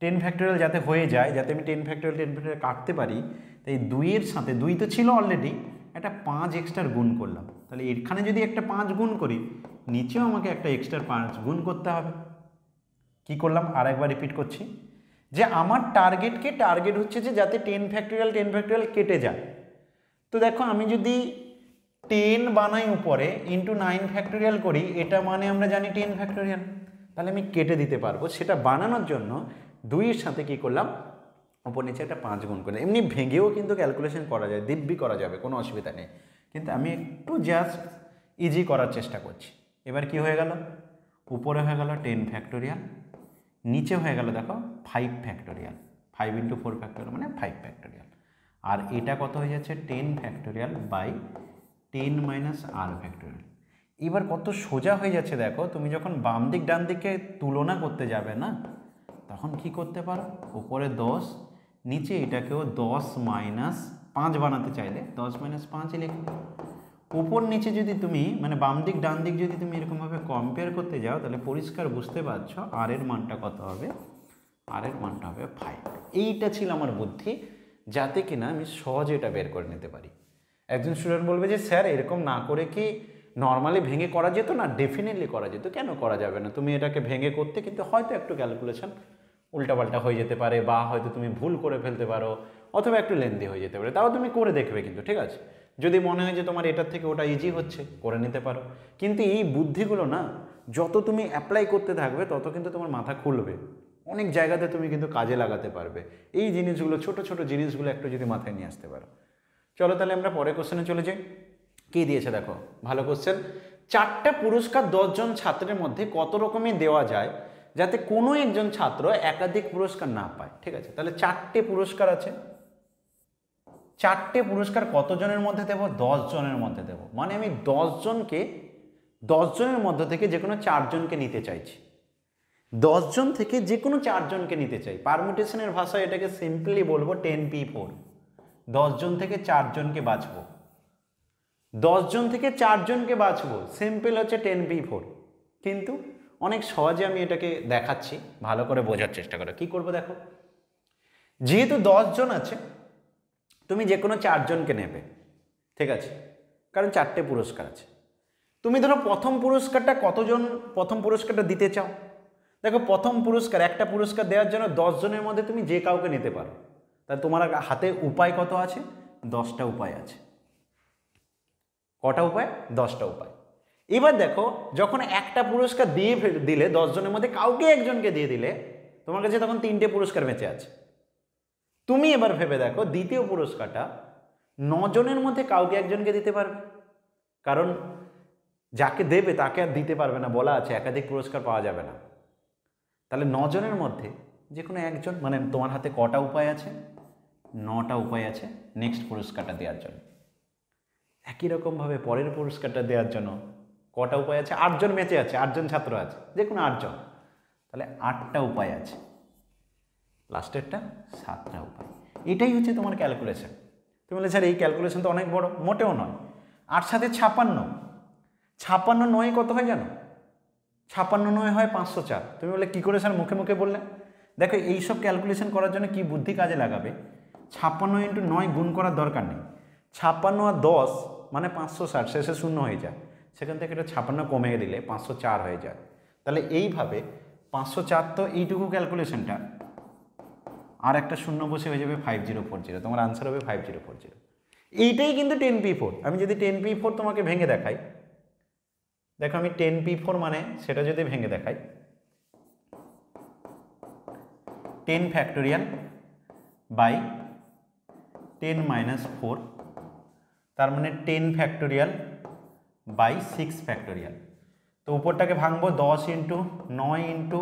10 ফ্যাক্টোরিয়াল যাতে হয়ে যায়, যাতে আমি 10 ফ্যাক্টোরিয়াল কাটতে পারি, তাই 2-এর সাথে 2 তো ছিল অলরেডি, একটা 5 এক্সট্রা গুণ করলাম। তাহলে এখানে যদি একটা 5 গুণ করি, নিচেও আমাকে একটা এক্সট্রা 5 গুণ করতে হবে। কি করলাম আর একবার রিপিট করছি, যে আমার টার্গেট হচ্ছে যে যাতে 10 ফ্যাক্টোরিয়াল কেটে যায়। তো দেখো আমি যদি 10 বানাই উপরে ইন্টু 9 ফ্যাক্টোরিয়াল করি, এটা মানে আমরা জানি 10 ফ্যাক্টোরিয়াল, তাহলে আমি কেটে দিতে পারবো। সেটা বানানোর জন্য 2-এর সাথে কি করলাম, উপর নিচে একটা 5 গুণ করলাম। এমনি ভেঙেও কিন্তু ক্যালকুলেশন করা যায়, দিব্যি করা যাবে, কোনো অসুবিধা নেই, কিন্তু আমি একটু জাস্ট ইজি করার চেষ্টা করছি। এবার কি হয়ে গেল, উপরে হয়ে গেল 10 ফ্যাক্টোরিয়াল, নিচে হয়ে গেল দেখো 5 ফ্যাক্টোরিয়াল, 5 ইন্টু 4 ফ্যাক্টোরিয়াল মানে 5 ফ্যাক্টোরিয়াল। আর এটা কত হয়ে যাচ্ছে 10 factorial by 10 minus r factorial. এবার কত সোজা হয়ে যাচ্ছে দেখো, তুমি যখন বাম দিক ডান দিকে তুলনা করতে যাবে না, তখন কি করতে পারো, উপরে 10, নিচে এটাকেও 10 মাইনাস 5 বানাতে চাইলে 10 মাইনাস 5 লিখবে। উপর নিচে যদি তুমি মানে বাম দিক ডান দিক যদি তুমি এরকমভাবে কম্পেয়ার করতে যাও, তাহলে পরিষ্কার বুঝতে পারছো আর এর মানটা কত হবে, আর এর মানটা হবে 5। এইটা ছিল আমার বুদ্ধি, যাতে কিনা আমি সহজে এটা বের করে নিতে পারি। একজন স্টুডেন্ট বলবে যে স্যার এরকম না করে কি নর্মালি ভেঙে করা যেত না? ডেফিনেটলি করা যেত, কেন করা যাবে না? তুমি এটাকে ভেঙে করতে, কিন্তু হয়তো একটু ক্যালকুলেশন উল্টাপাল্টা হয়ে যেতে পারে, বা হয়তো তুমি ভুল করে ফেলতে পারো, অথবা একটু লেন্দি হয়ে যেতে পারে। তাও তুমি করে দেখবে কিন্তু, ঠিক আছে? যদি মনে হয় যে তোমার এটার থেকে ওটা ইজি হচ্ছে, করে নিতে পারো। কিন্তু এই বুদ্ধিগুলো না যত তুমি অ্যাপ্লাই করতে থাকবে তত কিন্তু তোমার মাথা খুলবে, অনেক জায়গাতে তুমি কিন্তু কাজে লাগাতে পারবে। এই জিনিসগুলো, ছোট ছোট জিনিসগুলো একটু যদি মাথায় নিয়ে আসতে পারো। চলো তাহলে আমরা পরের কোশ্চেনে চলে যাই। কি দিয়েছে দেখো, ভালো কোশ্চেন। 4টা পুরস্কার 10 জন ছাত্রের মধ্যে কত রকমের দেওয়া যায় যাতে কোনো একজন ছাত্র একাধিক পুরস্কার না পায়? ঠিক আছে, তাহলে 4টে পুরস্কার আছে। 4টে পুরস্কার কতজনের মধ্যে দেব? 10 জনের মধ্যে দেব। মানে আমি 10 জনের মধ্যে থেকে যে কোনো 4 জনকে নিতে চাইছি। 10 জন থেকে যে কোনো 4 জনকে নিতে চাই। পারমুটেশনের ভাষায় এটাকে সিম্পলি বলবো 10p4। 10 জন থেকে 4 জনকে বাছবো, 10 জন থেকে 4 জনকে বাছবো, সিম্পল হচ্ছে 10p4। কিন্তু অনেক সহজে আমি এটাকে দেখাচ্ছি, ভালো করে বোঝার চেষ্টা করো। কি করবো দেখো, যেহেতু 10 জন আছে, তুমি যে কোনো 4 জনকে নেবে, ঠিক আছে? কারণ 4টে পুরস্কার আছে। তুমি ধরো প্রথম পুরস্কারটা দিতে চাও। দেখো প্রথম পুরস্কার, একটা পুরস্কার দেওয়ার জন্য 10 জনের মধ্যে তুমি যে কাউকে নিতে পারো। তাই তোমার হাতে উপায় কত আছে? 10টা উপায় আছে। কটা উপায়? 10টা উপায়। এবার দেখো, যখন একটা পুরস্কার দিলে 10 জনের মধ্যে কাউকে একজনকে দিয়ে দিলে, তোমার কাছে তখন 3টে পুরস্কার বেঁচে আছে। তুমি এবার ভেবে দেখো, দ্বিতীয় পুরস্কারটা 9 জনের মধ্যে কাউকে একজনকে দিতে পারবে, কারণ যাকে দেবে তাকে আর দিতে পারবে না, বলা আছে একাধিক পুরস্কার পাওয়া যাবে না। তাহলে 9 জনের মধ্যে যে কোনো একজন, মানে তোমার হাতে কটা উপায় আছে? 9টা উপায় আছে নেক্সট পুরস্কারটা দেওয়ার জন্য। একই রকমভাবে পরের পুরস্কারটা দেওয়ার জন্য কটা উপায় আছে? 8 জন বেঁচে আছে, 8 জন ছাত্র আছে, যে কোনো 8 জন, তাহলে 8টা উপায় আছে। লাস্টেরটা 7টা উপায়। এটাই হচ্ছে তোমার ক্যালকুলেশন। তুমি বলে স্যার এই ক্যালকুলেশন তো অনেক বড়। মোটেও নয়। 8 সাথে 56, 56 9 কত হয় জানো? 56 9 হয় 504। তুমি বলে কী করে স্যার মুখে মুখে বললে? দেখো এইসব ক্যালকুলেশন করার জন্য কি বুদ্ধি কাজে লাগাবে, 56 ইন্টু 9 গুণ করার দরকার নেই। 56 আর 10 মানে 560, শেষে 0 হয়ে যায়, সেখান থেকে এটা 56 কমে দিলে 504 হয়ে যায়। তাহলে এইভাবে 504, তো এইটুকু ক্যালকুলেশনটা, আর একটা 0 বসে হয়ে যাবে 5040। তোমার আনসার হবে 5040। এইটাই কিন্তু 10p4। আমি যদি 10p4 তোমাকে ভেঙে দেখাই, দেখো আমি 10p4 মানে সেটা যদি ভেঙে দেখাই, 10 ফ্যাক্টোরিয়াল বাই 10 মাইনাস 4, তার মানে 10 ফ্যাক্টোরিয়াল বাই 6 ফ্যাক্টোরিয়াল। তো উপরটাকে ভাঙবো 10 ইন্টু 9 ইন্টু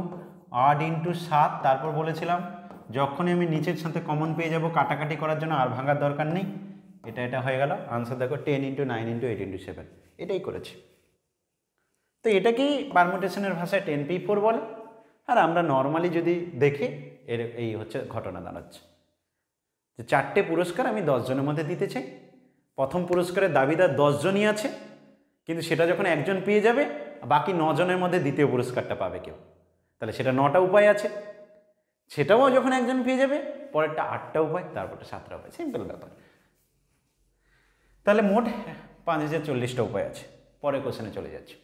8 ইন্টু 7। তারপর বলেছিলাম যখনই আমি নিচের সাথে কমন পেয়ে যাব, কাটাকাটি করার জন্য আর ভাঙার দরকার নেই। এটা হয়ে গেল আনসার। দেখো 10 ইন্টু 9 ইন্টু 8 ইন্টু 7, এটাই করেছি। তো এটাকেই পারমুটেশনের ভাষায় 10p4 বলে। আর আমরা নর্মালি যদি দেখি এই হচ্ছে ঘটনা দাঁড়াচ্ছে যে 4টে পুরস্কার আমি 10 জনের মধ্যে দিতে চাই। প্রথম পুরস্কারের দাবিদার 10 জনই আছে, কিন্তু সেটা যখন একজন পেয়ে যাবে বাকি 9 জনের মধ্যে দ্বিতীয় পুরস্কারটা পাবে কেউ, তাহলে সেটা 9টা উপায় আছে। সেটাও যখন একজন পেয়ে যাবে পরেরটা 8টা উপায়, তারপরটা 7টা উপায়। সিম্পল ব্যাপার। তাহলে মোট 5040টা উপায় আছে। পরের কোশ্চেনে চলে যাচ্ছে,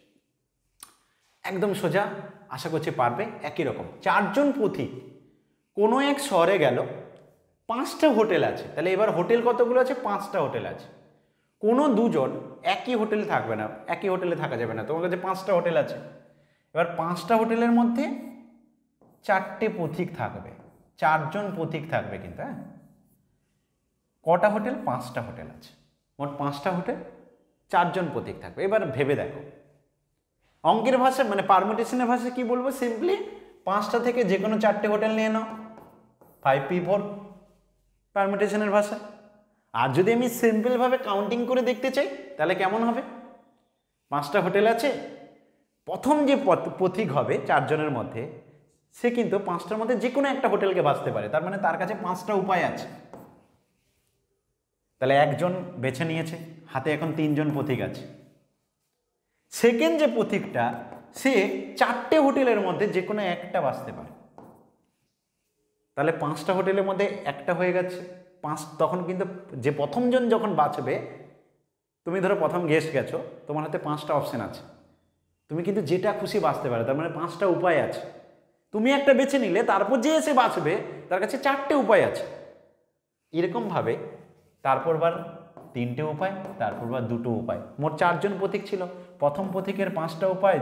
একদম সোজা, আশা করছি পারবে। একই রকম 4 জন পথিক কোনো এক শহরে গেল, 5টা হোটেল আছে। তাহলে এবার হোটেল কতগুলো আছে? 5টা হোটেল আছে। কোনো দুজন একই হোটেলে থাকবে না, একই হোটেলে থাকা যাবে না, তোমার কাছে 5টা হোটেল আছে। এবার 5টা হোটেলের মধ্যে 4টে পথিক থাকবে, 4 জন পথিক থাকবে কিন্তু। হ্যাঁ, কটা হোটেল? 5টা হোটেল আছে, মোট 5টা হোটেল, 4 জন পথিক থাকবে। এবার ভেবে দেখো, অঙ্কের ভাষা মানে পারমুটেশনের ভাষায় কি বলবো? সিম্পলি 5টা থেকে যে কোনো 4টে হোটেল নিয়ে নাও, 5p4 পারমুটেশনের ভাষা। আর যদি আমি সিম্পলভাবে কাউন্টিং করে দেখতে চাই তাহলে কেমন হবে? 5টা হোটেল আছে, প্রথম যে পথিক হবে 4 জনের মধ্যে সে কিন্তু 5টার মধ্যে যে কোনো একটা হোটেলকে বাছতে পারে, তার মানে তার কাছে 5টা উপায় আছে। তাহলে একজন বেছে নিয়েছে, হাতে এখন 3 জন পথিক আছে। সেকেন্ড যে পথিকটা সে 4টে হোটেলের মধ্যে যে কোনো একটা বাছতে পারে, তাহলে 5টা হোটেলের মধ্যে একটা হয়ে গেছে 5। তখন কিন্তু যে প্রথমজন যখন বাঁচবে, তুমি ধরো প্রথম গেস্ট গেছো, তোমার হাতে 5টা অপশন আছে, তুমি কিন্তু যেটা খুশি বাঁচতে পারো, তার মানে 5টা উপায় আছে। তুমি একটা বেছে নিলে তারপর যে এসে বাঁচবে তার কাছে 4টে উপায় আছে। এরকমভাবে তারপরবার 3টে উপায়, তারপরবার 2টো উপায়, মোট 4 জন পথিক ছিল। প্রথম পথিকের 5টা উপায়,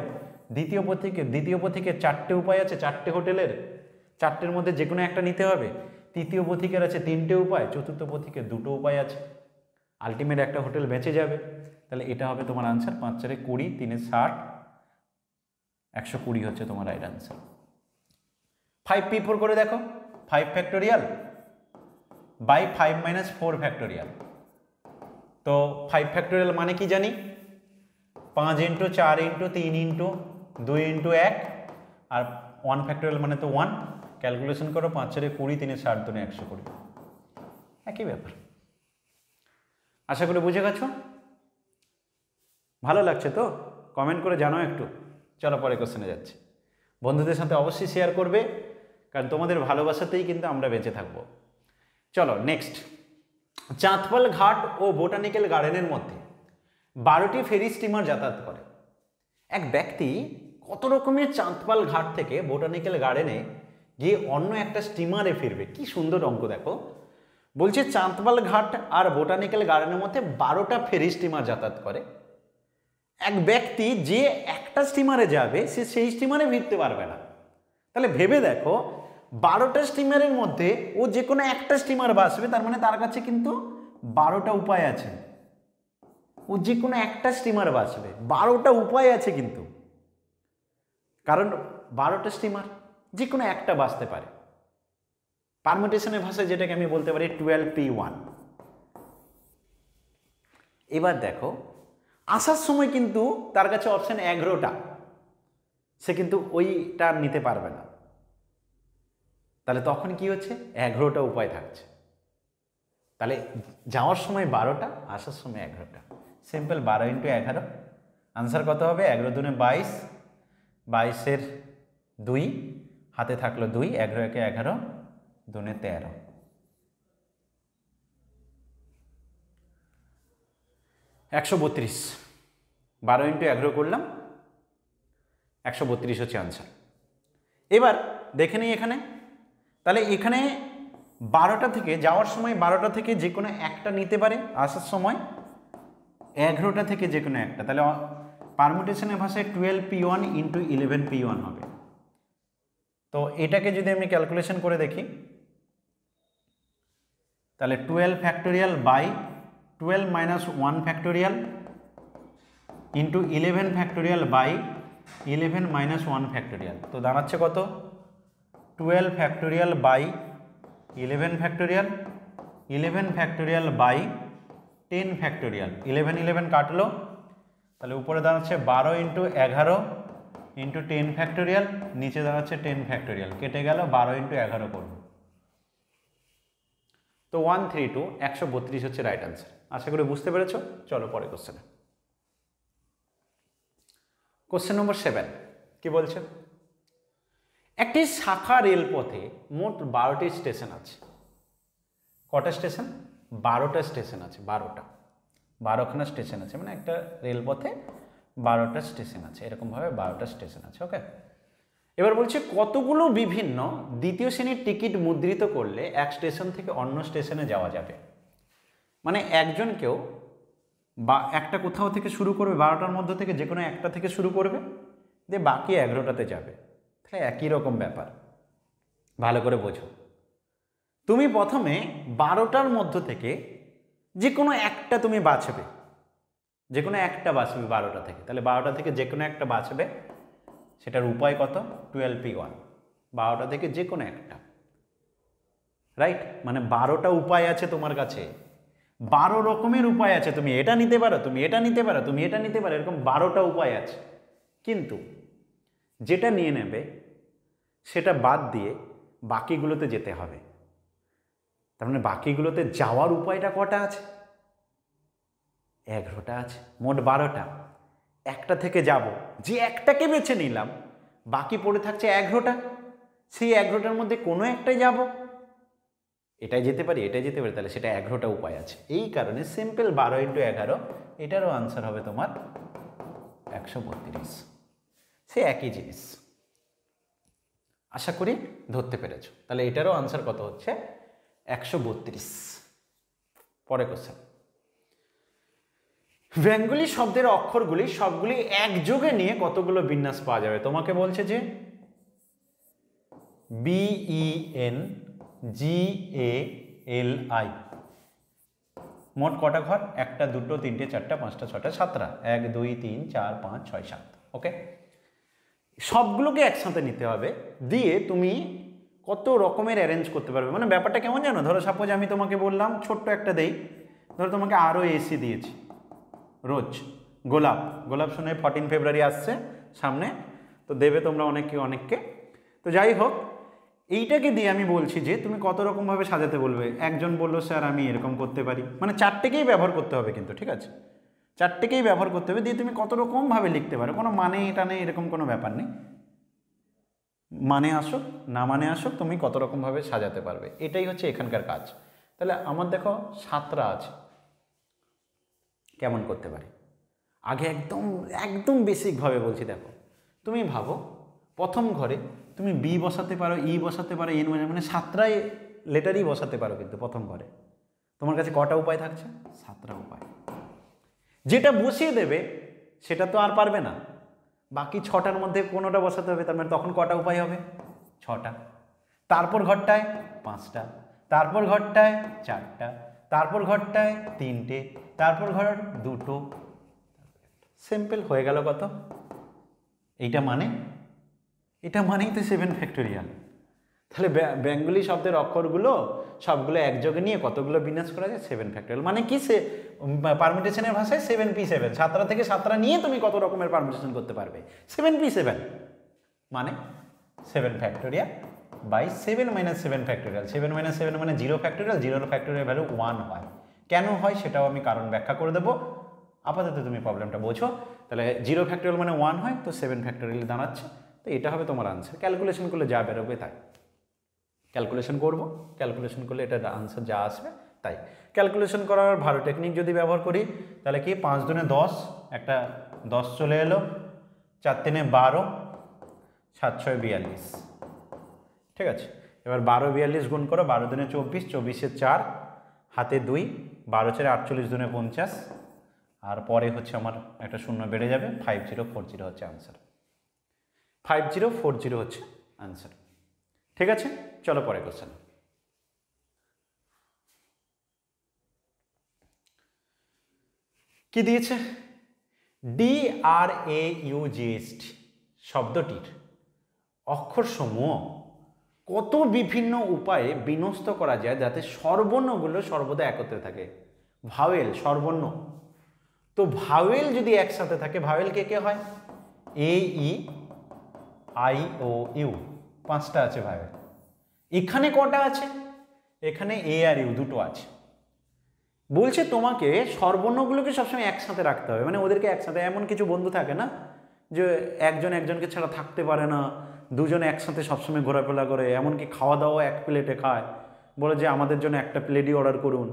দ্বিতীয় পথিকের 4টে উপায় আছে, 4টে হোটেলের, 4টের মধ্যে যে কোনো একটা নিতে হবে। তৃতীয় পথিকের আছে 3টে উপায়, চতুর্থ পথিকের 2টো উপায় আছে। আলটিমেট একটা হোটেল বেঁচে যাবে। তাহলে এটা হবে তোমার আনসার। 5 4 20, 3 60, 120 হচ্ছে তোমার রাইট আনসার। 5p4 করে দেখো, 5 ফ্যাক্টোরিয়াল বাই 5 - 4 ফ্যাক্টোরিয়াল। তো 5 ফ্যাক্টোরিয়াল মানে কি জানি? 5 × 4 × 3 × 2 × 1, আর 1 ফ্যাক্টোরিয়াল মানে তো 1। ক্যালকুলেশন করো, 5 4 20, 3 60, 2 120, একই ব্যাপার। আশা করি বুঝে গেছো। ভালো লাগছে তো? কমেন্ট করে জানাও একটু। চলো পরে কোশ্চেনে যাচ্ছি। বন্ধুদের সাথে অবশ্যই শেয়ার করবে, কারণ তোমাদের ভালোবাসাতেই কিন্তু আমরা বেঁচে থাকবো। চলো নেক্সট। চাঁদপাল ঘাট ও বোটানিক্যাল গার্ডেনের মধ্যে 12টি ফেরি স্টিমার যাতায়াত করে। এক ব্যক্তি কত রকমের চাঁদপাল ঘাট থেকে বোটানিক্যাল গার্ডেনে গিয়ে অন্য একটা স্টিমারে ফিরবে। কি সুন্দর অঙ্ক দেখো। বলছে চাঁদপাল ঘাট আর বোটানিক্যাল গার্ডেনের মধ্যে 12টা ফেরি স্টিমার যাতায়াত করে। এক ব্যক্তি যে একটা স্টিমারে যাবে সে সেই স্টিমারে ফিরতে পারবে না। তাহলে ভেবে দেখো, 12টা স্টিমারের মধ্যে ও যে কোনো একটা স্টিমার বাসবে, তার মানে তার কাছে কিন্তু 12টা উপায় আছে। ও যে কোনো একটা স্টিমার বাসবে, 12টা উপায় আছে কিন্তু, কারণ 12টা স্টিমার যে কোনো একটা বাসতে পারে। পারমুটেশনের ভাষায় যেটাকে আমি বলতে পারি 12p1। এবার দেখো, আসার সময় কিন্তু তার কাছে অপশন 11টা, সে কিন্তু ওইটা নিতে পারবে না। তাহলে তখন কি হচ্ছে? 11টা উপায় থাকছে। তাহলে যাওয়ার সময় 12টা, আসার সময় 11টা। সিম্পল, 12 × 11। আনসার কত হবে? 11 × 2 = 22, 22-এর 2, হাতে থাকলো 2, 11 × 1 = 11, 2 × 13। 132। 12 × 11 করলাম, 132 হচ্ছে আনসার। এবার দেখে নিই এখানে। তাহলে এখানে 12টা থেকে যাওয়ার সময় 12টা থেকে যে কোনো একটা নিতে পারে, আসার সময় 11টা থেকে যে কোনো একটা। তাহলে পারমুটেশনের ভাষায় 12p1 × 11p1 হবে। তো এটাকে যদি আমি ক্যালকুলেশন করে দেখি, তাহলে 12 factorial by 12 - 1 factorial into 11 factorial by 11 - 1 factorial. তো দাঁড়াচ্ছে কত? 12 factorial by 11 factorial, 11 factorial by 10 factorial. 11 11 কাটলো, তাহলে উপরে দাঁড়াচ্ছে 12 ইন্টু 11 ইন্টু 10 ফ্যাক্টোরিয়াল, নিচে দাঁড়াচ্ছে 10 ফ্যাক্টোরিয়াল, কেটে গেল 12 ইন্টু 11 করব। তো 132 132 হচ্ছে রাইট আনসার। আশা করি বুঝতে পেরেছো। চলো পরে কোশ্চেনে। কোশ্চেন নম্বর 7 কি বলছে? একটি শাখা রেলপথে মোট 12টি স্টেশন আছে। কটা স্টেশন? 12টা স্টেশন আছে। 12খানা স্টেশন আছে, মানে একটা রেলপথে 12টা স্টেশন আছে, এরকমভাবে 12টা স্টেশন আছে। ওকে, এবার বলছে কতগুলো বিভিন্ন দ্বিতীয় শ্রেণীর টিকিট মুদ্রিত করলে এক স্টেশন থেকে অন্য স্টেশনে যাওয়া যাবে। মানে একজনকেও বা একটা কোথাও থেকে শুরু করবে, 12টার মধ্যে থেকে যে কোনো একটা থেকে শুরু করবে, দিয়ে বাকি 11টাতে যাবে। তাহলে একই রকম ব্যাপার, ভালো করে বোঝো। তুমি প্রথমে 12টার মধ্য থেকে যে কোনো একটা তুমি বাছবে, যে কোনো একটা বাছবে 12টা থেকে। তাহলে 12টা থেকে যে কোনো একটা বাছবে, সেটার উপায় কত? 12p1। 12টা থেকে যে কোনো একটা, রাইট? মানে 12টা উপায় আছে তোমার কাছে, 12 রকমের উপায় আছে। তুমি এটা নিতে পারো, তুমি এটা নিতে পারো, তুমি এটা নিতে পারো, এরকম 12টা উপায় আছে। কিন্তু যেটা নিয়ে নেবে সেটা বাদ দিয়ে বাকিগুলোতে যেতে হবে। তার মানে বাকিগুলোতে যাওয়ার উপায়টা কটা আছে? 11টা আছে, মোট 12টা। একটা থেকে যাব, যে একটাকে বেছে নিলাম, বাকি পড়ে থাকছে 11টা। সেই 11টার মধ্যে কোনো একটাই যাব, এটাই যেতে পারি, এটাই যেতে পারি, তাহলে সেটা 11টা উপায় আছে। এই কারণে সিম্পল 12 ইন্টু 11, এটারও আনসার হবে তোমার 132। সে একই জিনিস, আশা করি ধরতে পেরেছো। তাহলে এটারও আনসার কত হচ্ছে? 132। পরে কোশ্চেন, বেঙ্গলি শব্দের অক্ষরগুলি সবগুলি একযোগে নিয়ে কতগুলো বিন্যাস পাওয়া যাবে? তোমাকে বলছে যে BENGALI মোট কটা ঘর? 1 2 3 4 5 6 7টা। 1 2 3 4 5 6 7। ওকে, সবগুলোকে একসাথে নিতে হবে, দিয়ে তুমি কত রকমের অ্যারেঞ্জ করতে পারবে। মানে ব্যাপারটা কেমন জানো? ধরো সাপোজ আমি তোমাকে বললাম, ছোট্ট একটা দেই, ধরো তোমাকে আরও এসি দিয়েছি, রোজ গোলাপ শুনে 14 ফেব্রুয়ারি আসছে সামনে, তো দেবে তোমরা অনেককে। তো যাই হোক, এইটাকে দিয়ে আমি বলছি যে তুমি কত রকমভাবে সাজাতে বলবে। একজন বললো স্যার আমি এরকম করতে পারি, মানে 4টেকেই ব্যবহার করতে হবে কিন্তু, ঠিক আছে? 4টেকেই ব্যবহার করতে হবে, দিয়ে তুমি কত রকমভাবে লিখতে পারো। কোনো মানে এটা নেই, এরকম কোনো ব্যাপার নেই। মানে আসুক না মানে আসুক, তুমি কত রকমভাবে সাজাতে পারবে, এটাই হচ্ছে এখানকার কাজ। তাহলে আমার দেখো 7টা আছে, কেমন করতে পারি? আগে একদম বেসিকভাবে বলছি। দেখো, তুমি ভাবো প্রথম ঘরে তুমি বি বসাতে পারো, ই বসাতে পারো, এন মানে 7টাই লেটারই বসাতে পারো, কিন্তু প্রথম ঘরে তোমার কাছে কটা উপায় থাকছে? 7টা উপায়। যেটা বসিয়ে দেবে সেটা তো আর পারবে না, বাকি 6টার মধ্যে কোনোটা বসাতে হবে। তার মানে তখন কটা উপায় হবে? 6টা। তারপর ঘরটায় 5টা, তারপর ঘরটায় 4টা, তারপর ঘরটায় 3টে, তারপর ঘর 2টো। সিম্পল হয়ে গেল কত? এটা মানেই তো 7 ফ্যাক্টোরিয়াল। তাহলে বেঙ্গলি শব্দের অক্ষরগুলো সবগুলো একযোগে নিয়ে কতগুলো বিন্যাস করা যায়? 7 ফ্যাক্টোরিয়াল। মানে কি? সে পারমিটেশনের ভাষায় 7p7। 7টা থেকে 7টা নিয়ে তুমি কত রকমের পারমিটেশন করতে পারবে? 7p7 মানে 7 ফ্যাক্টোরিয়াল বাই 7 - 7 ফ্যাক্টোরিয়াল। 7 - 7 মানে 0 ফ্যাক্টোরিয়াল। 0 ফ্যাক্টোরিয়াল ভ্যালু 1 হয়। কেন হয় সেটাও আমি কারণ ব্যাখ্যা করে দেবো, আপাতত তুমি প্রবলেমটা বোঝো। তাহলে 0 ফ্যাক্টোরিয়াল মানে 1 হয়, তো 7 ফ্যাক্টোরিয়াল দাঁড়াচ্ছে। তো এটা হবে তোমার আনসার। ক্যালকুলেশন করলে যা বেরোবে তাই ক্যালকুলেশন করব, ক্যালকুলেশন করলে এটার আনসার যা আসবে তাই। ক্যালকুলেশন করার ভালো টেকনিক যদি ব্যবহার করি, তাহলে কি 5 দুনে 10, একটা 10 চলে এলো, 4 3 12, 7 6 42। ঠিক আছে, এবার 12 42 গুণ করো, 12 দুনে 24, 24 4, হাতে 2, 12 4 48 দুনে 50, আর পরে হচ্ছে আমার একটা শূন্য বেড়ে যাবে। 5040 হচ্ছে আনসার। 5040 হচ্ছে আনসার। ঠিক আছে, চলো পরে কোশ্চেন। কি দিয়েছে? DRAUGST শব্দটির অক্ষরসমূহ কত বিভিন্ন উপায়ে বিন্যস্ত করা যায় যাতে স্বরবর্ণগুলো সর্বদা একত্রে থাকে? ভাওয়েল, স্বরবর্ণ তো ভাওয়েল যদি একসাথে থাকে, ভাওয়েল কে কে হয়? এ, ই, আই, ও, ইউ, 5টা আছে ভাওয়েল। এখানে কটা আছে? এখানে এ আর ইউ দুটো আছে। বলছে তোমাকে স্বরবর্ণগুলোকে সবসময় একসাথে রাখতে হবে, মানে ওদেরকে একসাথে। এমন কিছু বন্ধু থাকে না যে একজন একজনকে ছাড়া থাকতে পারে না, দুজনে একসাথে সবসময় ঘোরাফেরা করে, এমনকি খাওয়া দাওয়া এক প্লেটে খায়, বলে যে আমাদের জন্য একটা প্লেটই অর্ডার করুন,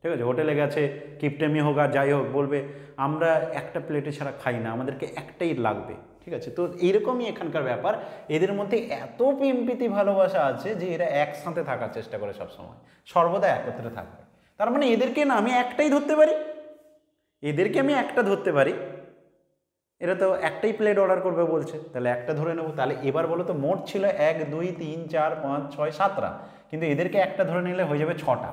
ঠিক আছে? হোটেলে গেছে, কিপটেমি হোক আর যাই হোক, বলবে আমরা একটা প্লেটে ছাড়া খাই না, আমাদেরকে একটাই লাগবে, ঠিক আছে? তো এইরকমই এখানকার ব্যাপার, এদের মধ্যে এত প্রেমপ্রীতি ভালোবাসা আছে যে এরা একসাথে থাকার চেষ্টা করে সবসময়, সর্বদা একত্রে থাকবে। তার মানে এদেরকে না আমি একটাই ধরতে পারি, এদেরকে আমি একটা ধরতে পারি, এরা তো একটাই প্লেট অর্ডার করবে বলছে, তাহলে একটা ধরে নেবো। তাহলে এবার বলো তো মোট ছিল 1, 2, 3, 4, 5, 6, 7টা, কিন্তু এদেরকে একটা ধরে নিলে হয়ে যাবে 6টা,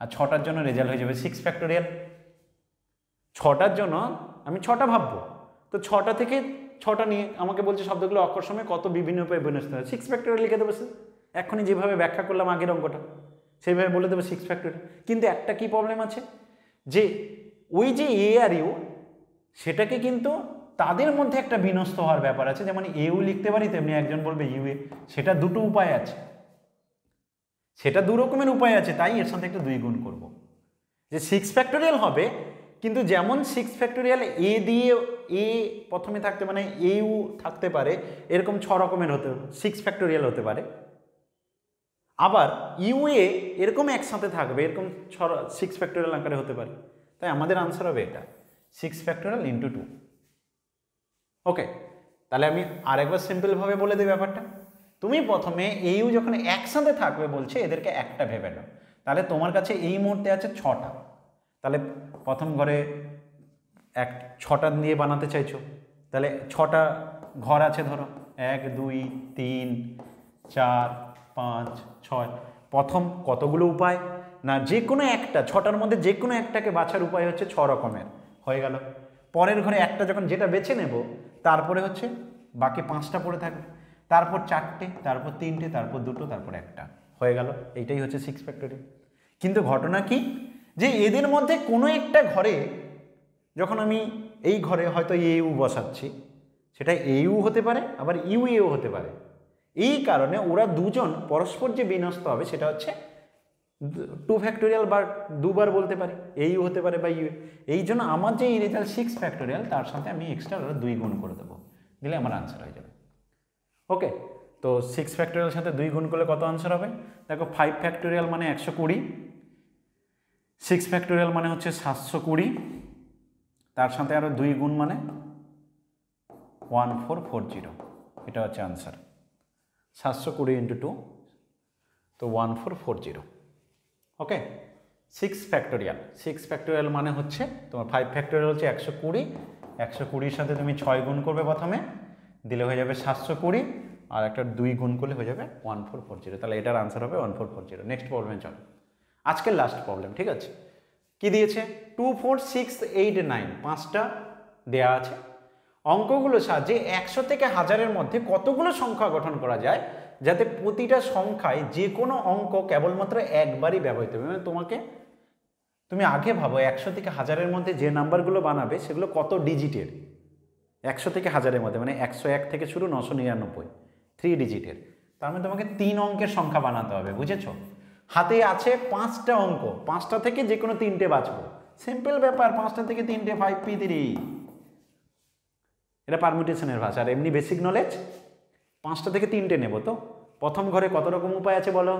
আর 6টার জন্য রেজাল্ট হয়ে যাবে 6 ফ্যাক্টোরিয়াল। 6টার জন্য আমি 6টা ভাববো, তো 6টা থেকে 6টা নিয়ে আমাকে বলছে শব্দগুলো অক্ষর সময় কত বিভিন্ন উপায়ে বিন্যস্ত হয়, 6 ফ্যাক্টোরিয়াল লিখে দেবো। এখনই যেভাবে ব্যাখ্যা করলাম আগের অঙ্কটা, সেইভাবে বলে দেবো 6 ফ্যাক্টোরিয়াল। কিন্তু একটা কি প্রবলেম আছে, যে ওই যে এ আর ইউ, সেটাকে কিন্তু তাদের মধ্যে একটা বিন্যস্ত হওয়ার ব্যাপার আছে। যেমন ইউ লিখতে পারি, তেমনি একজন বলবে ইউ এ, সেটা দুটো উপায় আছে, সেটা দু রকমের উপায় আছে, তাই এর সাথে একটু 2 গুণ করব। যে 6 ফ্যাক্টোরিয়াল হবে, কিন্তু যেমন 6 ফ্যাক্টোরিয়াল এ দিয়ে এ প্রথমে থাকতে, মানে ইউ থাকতে পারে, এরকম 6 রকমের হতে 6 ফ্যাক্টোরিয়াল হতে পারে। আবার ইউ এ এরকম একসাথে থাকবে, এরকম 6 ফ্যাক্টোরিয়াল আকারে হতে পারে। তাই আমাদের আনসার হবে এটা 6 ফ্যাক্টোরিয়াল ইন্টু 2। ওকে, তাহলে আমি আরেকবার সিম্পলভাবে বলে দিই ব্যাপারটা। তুমি প্রথমে ইউ যখন একসাথে থাকবে বলছে, এদেরকে একটা ভেবে নাও। তাহলে তোমার কাছে এই মুহূর্তে আছে 6টা, তাহলে প্রথম ঘরে 6টা নিয়ে বানাতে চাইছো, তাহলে 6টা ঘর আছে, ধরো 1, 2, 3, 4, 5, 6। প্রথম কতগুলো উপায় না, যে কোনো একটা 6টার মধ্যে যে কোনো একটাকে বাছার উপায় হচ্ছে 6 রকমের, হয়ে গেল। পরের ঘরে একটা যখন যেটা বেছে নেব, তারপরে হচ্ছে বাকি 5টা পড়ে থাকবে, তারপর 4টে, তারপর 3টে, তারপর 2টো, তারপর একটা, হয়ে গেল। এইটাই হচ্ছে 6 ফ্যাক্টোরিয়াল। কিন্তু ঘটনা কি, যে এদের মধ্যে কোনো একটা ঘরে যখন আমি এই ঘরে হয়তো ইউ বসাচ্ছি, সেটা ইউ হতে পারে, আবার ইউ এও হতে পারে। এই কারণে ওরা দুজন পরস্পর যে বিন্যস্ত হবে সেটা হচ্ছে 2 ফ্যাক্টোরিয়াল, বা দুবার বলতে পারি, ইউ হতে পারে বা ইউ। এই জন্য আমার যে এই রেজাল্ট 6 ফ্যাক্টোরিয়াল, তার সাথে আমি এক্সট্রা 2 গুণ করে দেবো, দিলে আমার আনসার হয়ে যাবে। ওকে, তো 6 ফ্যাক্টোরিয়াল সাথে 2 গুণ করলে কত আনসার হবে? দেখো 5 ফ্যাক্টোরিয়াল মানে 120, 6 ফ্যাক্টোরিয়াল মানে হচ্ছে 720, তার সাথে আরও 2 গুণ মানে 1440, এটা হচ্ছে আনসার। 720 ইন্টু 2, তো 1440। ওকে, 6 ফ্যাক্টোরিয়াল, 6 ফ্যাক্টোরিয়াল মানে হচ্ছে তোমার 5 ফ্যাক্টোরিয়াল হচ্ছে 120, 120-র সাথে তুমি 6 গুণ করবে প্রথমে, দিলে হয়ে যাবে 720, আর একটা 2 গুণ করলে হয়ে যাবে 1440। তাহলে এটার আনসার হবে 1440। নেক্সট প্রবলেমে চলো, আজকের লাস্ট প্রবলেম, ঠিক আছে? কি দিয়েছে? 2, 4, 6, 8, 9, 5টা দেয়া আছে। অঙ্কগুলো সাহায্যে 100 থেকে 1000-এর মধ্যে কতগুলো সংখ্যা গঠন করা যায় যাতে প্রতিটা সংখ্যায় যে কোনো অঙ্ক কেবলমাত্র একবারই ব্যবহৃত হবে। মানে তুমি আগে ভাবো 100 থেকে 1000-এর মধ্যে যে নাম্বারগুলো বানাবে সেগুলো কত ডিজিটের। 100 থেকে 1000-এর মধ্যে মানে 101 থেকে শুরু 999, 3 ডিজিটের। তার মানে তোমাকে 3 অঙ্কের সংখ্যা বানাতে হবে, বুঝেছো? হাতে আছে 5টা অঙ্ক, 5টা থেকে যে কোনো 3টে বাছবো। সিম্পল ব্যাপার, 5টা থেকে 3টে, 5p3। এটা পারমিউটেশনের ভাষা। আর এমনি বেসিক নলেজ, 5টা থেকে 3টে নেব। তো প্রথম ঘরে কত রকম উপায় আছে বলো?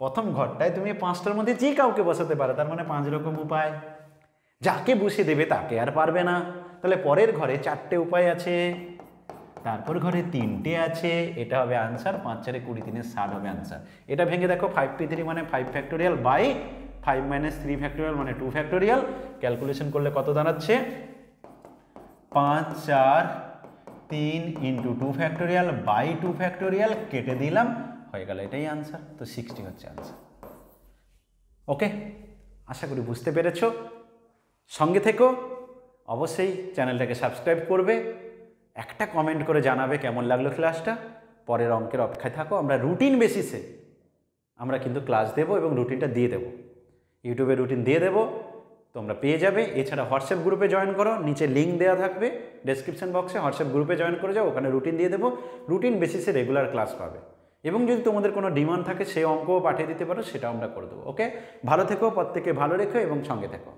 প্রথম ঘরটায় তুমি 5টার মধ্যে যে কাউকে বসাতে পারো, তার মানে 5 রকম উপায়। যাকে বসিয়ে দেবে তাকে আর পারবে না। তাহলে পরের ঘরে 4টে উপায় আছে, তারপর ঘরে 3টে আছে, এটা হবে আনসার। 5 4 20, 3 60 হবে আনসার। এটা ভেঙে দেখো, 5p3 মানে 5 ফ্যাক্টোরিয়াল বাই 5 - 3 ফ্যাক্টোরিয়াল মানে 2 ফ্যাক্টোরিয়াল। ক্যালকুলেশন করলে কত দাঁড়াচ্ছে? 5 4 3 ইন্টু 2 ফ্যাক্টোরিয়াল বাই 2 ফ্যাক্টোরিয়াল, কেটে দিলাম, হয়ে গেল, এটাই আনসার। তো 60 হচ্ছে আনসার। ওকে, আশা করি বুঝতে পেরেছো। সঙ্গে থেকো, অবশ্যই চ্যানেলটাকে সাবস্ক্রাইব করবে, একটা কমেন্ট করে জানাবে কেমন লাগলো ক্লাসটা। পরের অঙ্কের অপেক্ষায় থাকো। আমরা রুটিন বেসিসে আমরা কিন্তু ক্লাস দেবো এবং রুটিনটা দিয়ে দেবো, ইউটিউবে রুটিন দিয়ে দেবো। তোমরা পেয়ে যাবে। এছাড়া হোয়াটসঅ্যাপ গ্রুপে জয়েন করো, নিচে লিঙ্ক দেওয়া থাকবে ডেসক্রিপশন বক্সে, হোয়াটসঅ্যাপ গ্রুপে জয়েন করে যাও, ওখানে রুটিন দিয়ে দেবো, রুটিন বেসিসে রেগুলার ক্লাস পাবে। এবং যদি তোমাদের কোনো ডিমান্ড থাকে সেই অঙ্কও পাঠিয়ে দিতে পারো, সেটাও আমরা করে দেবো। ওকে, ভালো থেকো, প্রত্যেকে ভালো রেখো এবং সঙ্গে থেকো।